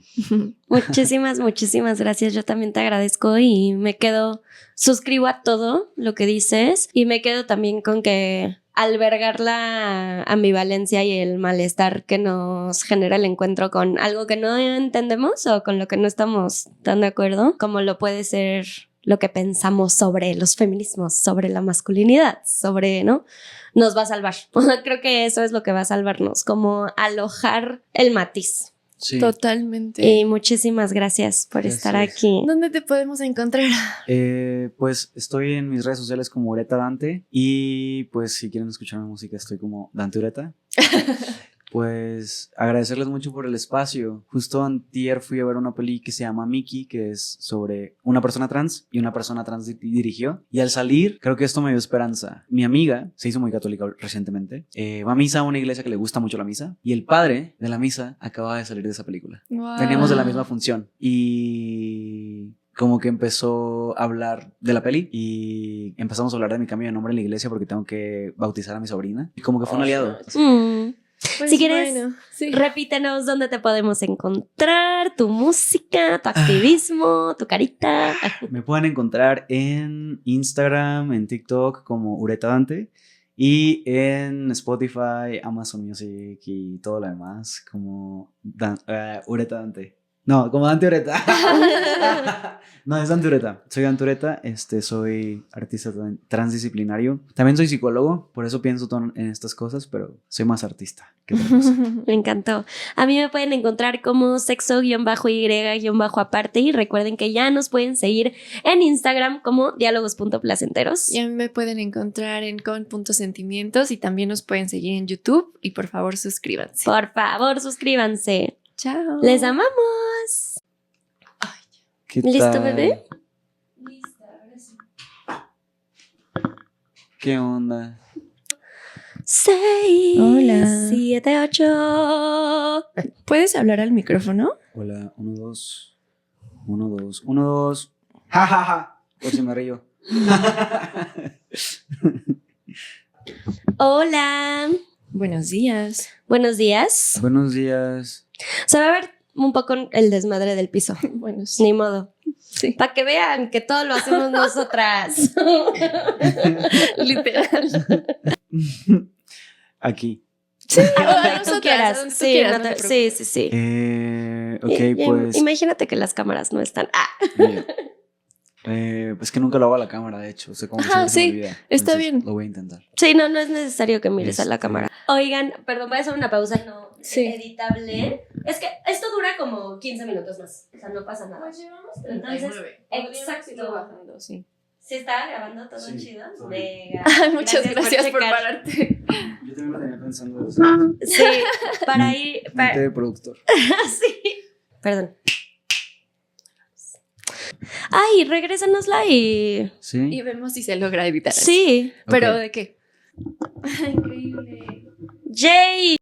Muchísimas gracias. Yo también te agradezco y me quedo, suscribo a todo lo que dices y me quedo también con que albergar la ambivalencia y el malestar que nos genera el encuentro con algo que no entendemos o con lo que no estamos tan de acuerdo, como lo puede ser lo que pensamos sobre los feminismos, sobre la masculinidad, sobre, ¿no? Nos va a salvar. Creo que eso es lo que va a salvarnos, como alojar el matiz. Sí. Totalmente. Y muchísimas gracias por estar aquí. ¿Dónde te podemos encontrar? Pues estoy en mis redes sociales como Ureta Dante y pues si quieren escuchar mi música estoy como Dante Ureta. Pues agradecerles mucho por el espacio. Justo antier fui a ver una peli que se llama Mickey, que es sobre una persona trans y una persona trans dirigió. Y al salir, creo que esto me dio esperanza. Mi amiga se hizo muy católica recientemente. Va a misa a una iglesia que le gusta mucho la misa. Y el padre de la misa acaba de salir de esa película. Wow. Veníamos de la misma función. Y como que empezó a hablar de la peli y empezamos a hablar de mi cambio de nombre en la iglesia porque tengo que bautizar a mi sobrina. Y como que fue un aliado. Pues si quieres, repítenos dónde te podemos encontrar, tu música, tu activismo, tu carita. Me pueden encontrar en Instagram, en TikTok como Ureta Dante y en Spotify, Amazon Music y todo lo demás como Ureta Dante. No, como Dante Ureta. No, es Dante Ureta. Soy Dante Ureta. Soy artista transdisciplinario. También soy psicólogo, por eso pienso en estas cosas, pero soy más artista que otra cosa. Me encantó. A mí me pueden encontrar como sexo-y-aparte y recuerden que ya nos pueden seguir en Instagram como diálogos.placenteros. Y a mí me pueden encontrar en con.sentimientos y también nos pueden seguir en YouTube y por favor suscríbanse. Por favor, suscríbanse. Chao. Les amamos. ¿Listo, tal? bebé? Listo, ahora sí. ¿Qué onda? 6, Hola. 7, 8. ¿Puedes hablar al micrófono? Hola, 1, 2. 1, 2. 1, 2. Ja, ja, ja. Por si me río. Hola. Buenos días. Buenos días. Buenos días. Se va a ver un poco el desmadre del piso. Bueno, sí. Ni modo. Sí. Para que vean que todo lo hacemos nosotras. Literal. Aquí. Sí, Tú quieras. Sí, no te- sí, sí, sí. Ok, pues. Imagínate que las cámaras no están. Mira, pues que nunca lo hago a la cámara, de hecho. O sea, como que Ajá, siempre se me sí, olvida. está Entonces, bien. Lo voy a intentar. Sí, no es necesario que mires a la cámara. Oigan, perdón, voy a hacer una pausa no Sí. editable. Es que esto dura como 15 minutos más. O sea, no pasa nada. Entonces, exacto. Sí. ¿Sí está grabando todo Sí, chido? todo bien. Venga. Ay, muchas gracias por checar. pararte. Yo también lo tenía pensando eso. Sí, para ir. Mente de productor. Sí. Perdón. Ay, regrésanosla y. Sí. Y vemos si se logra evitar. Sí. ¿Pero Ok. de qué? Increíble. Jay.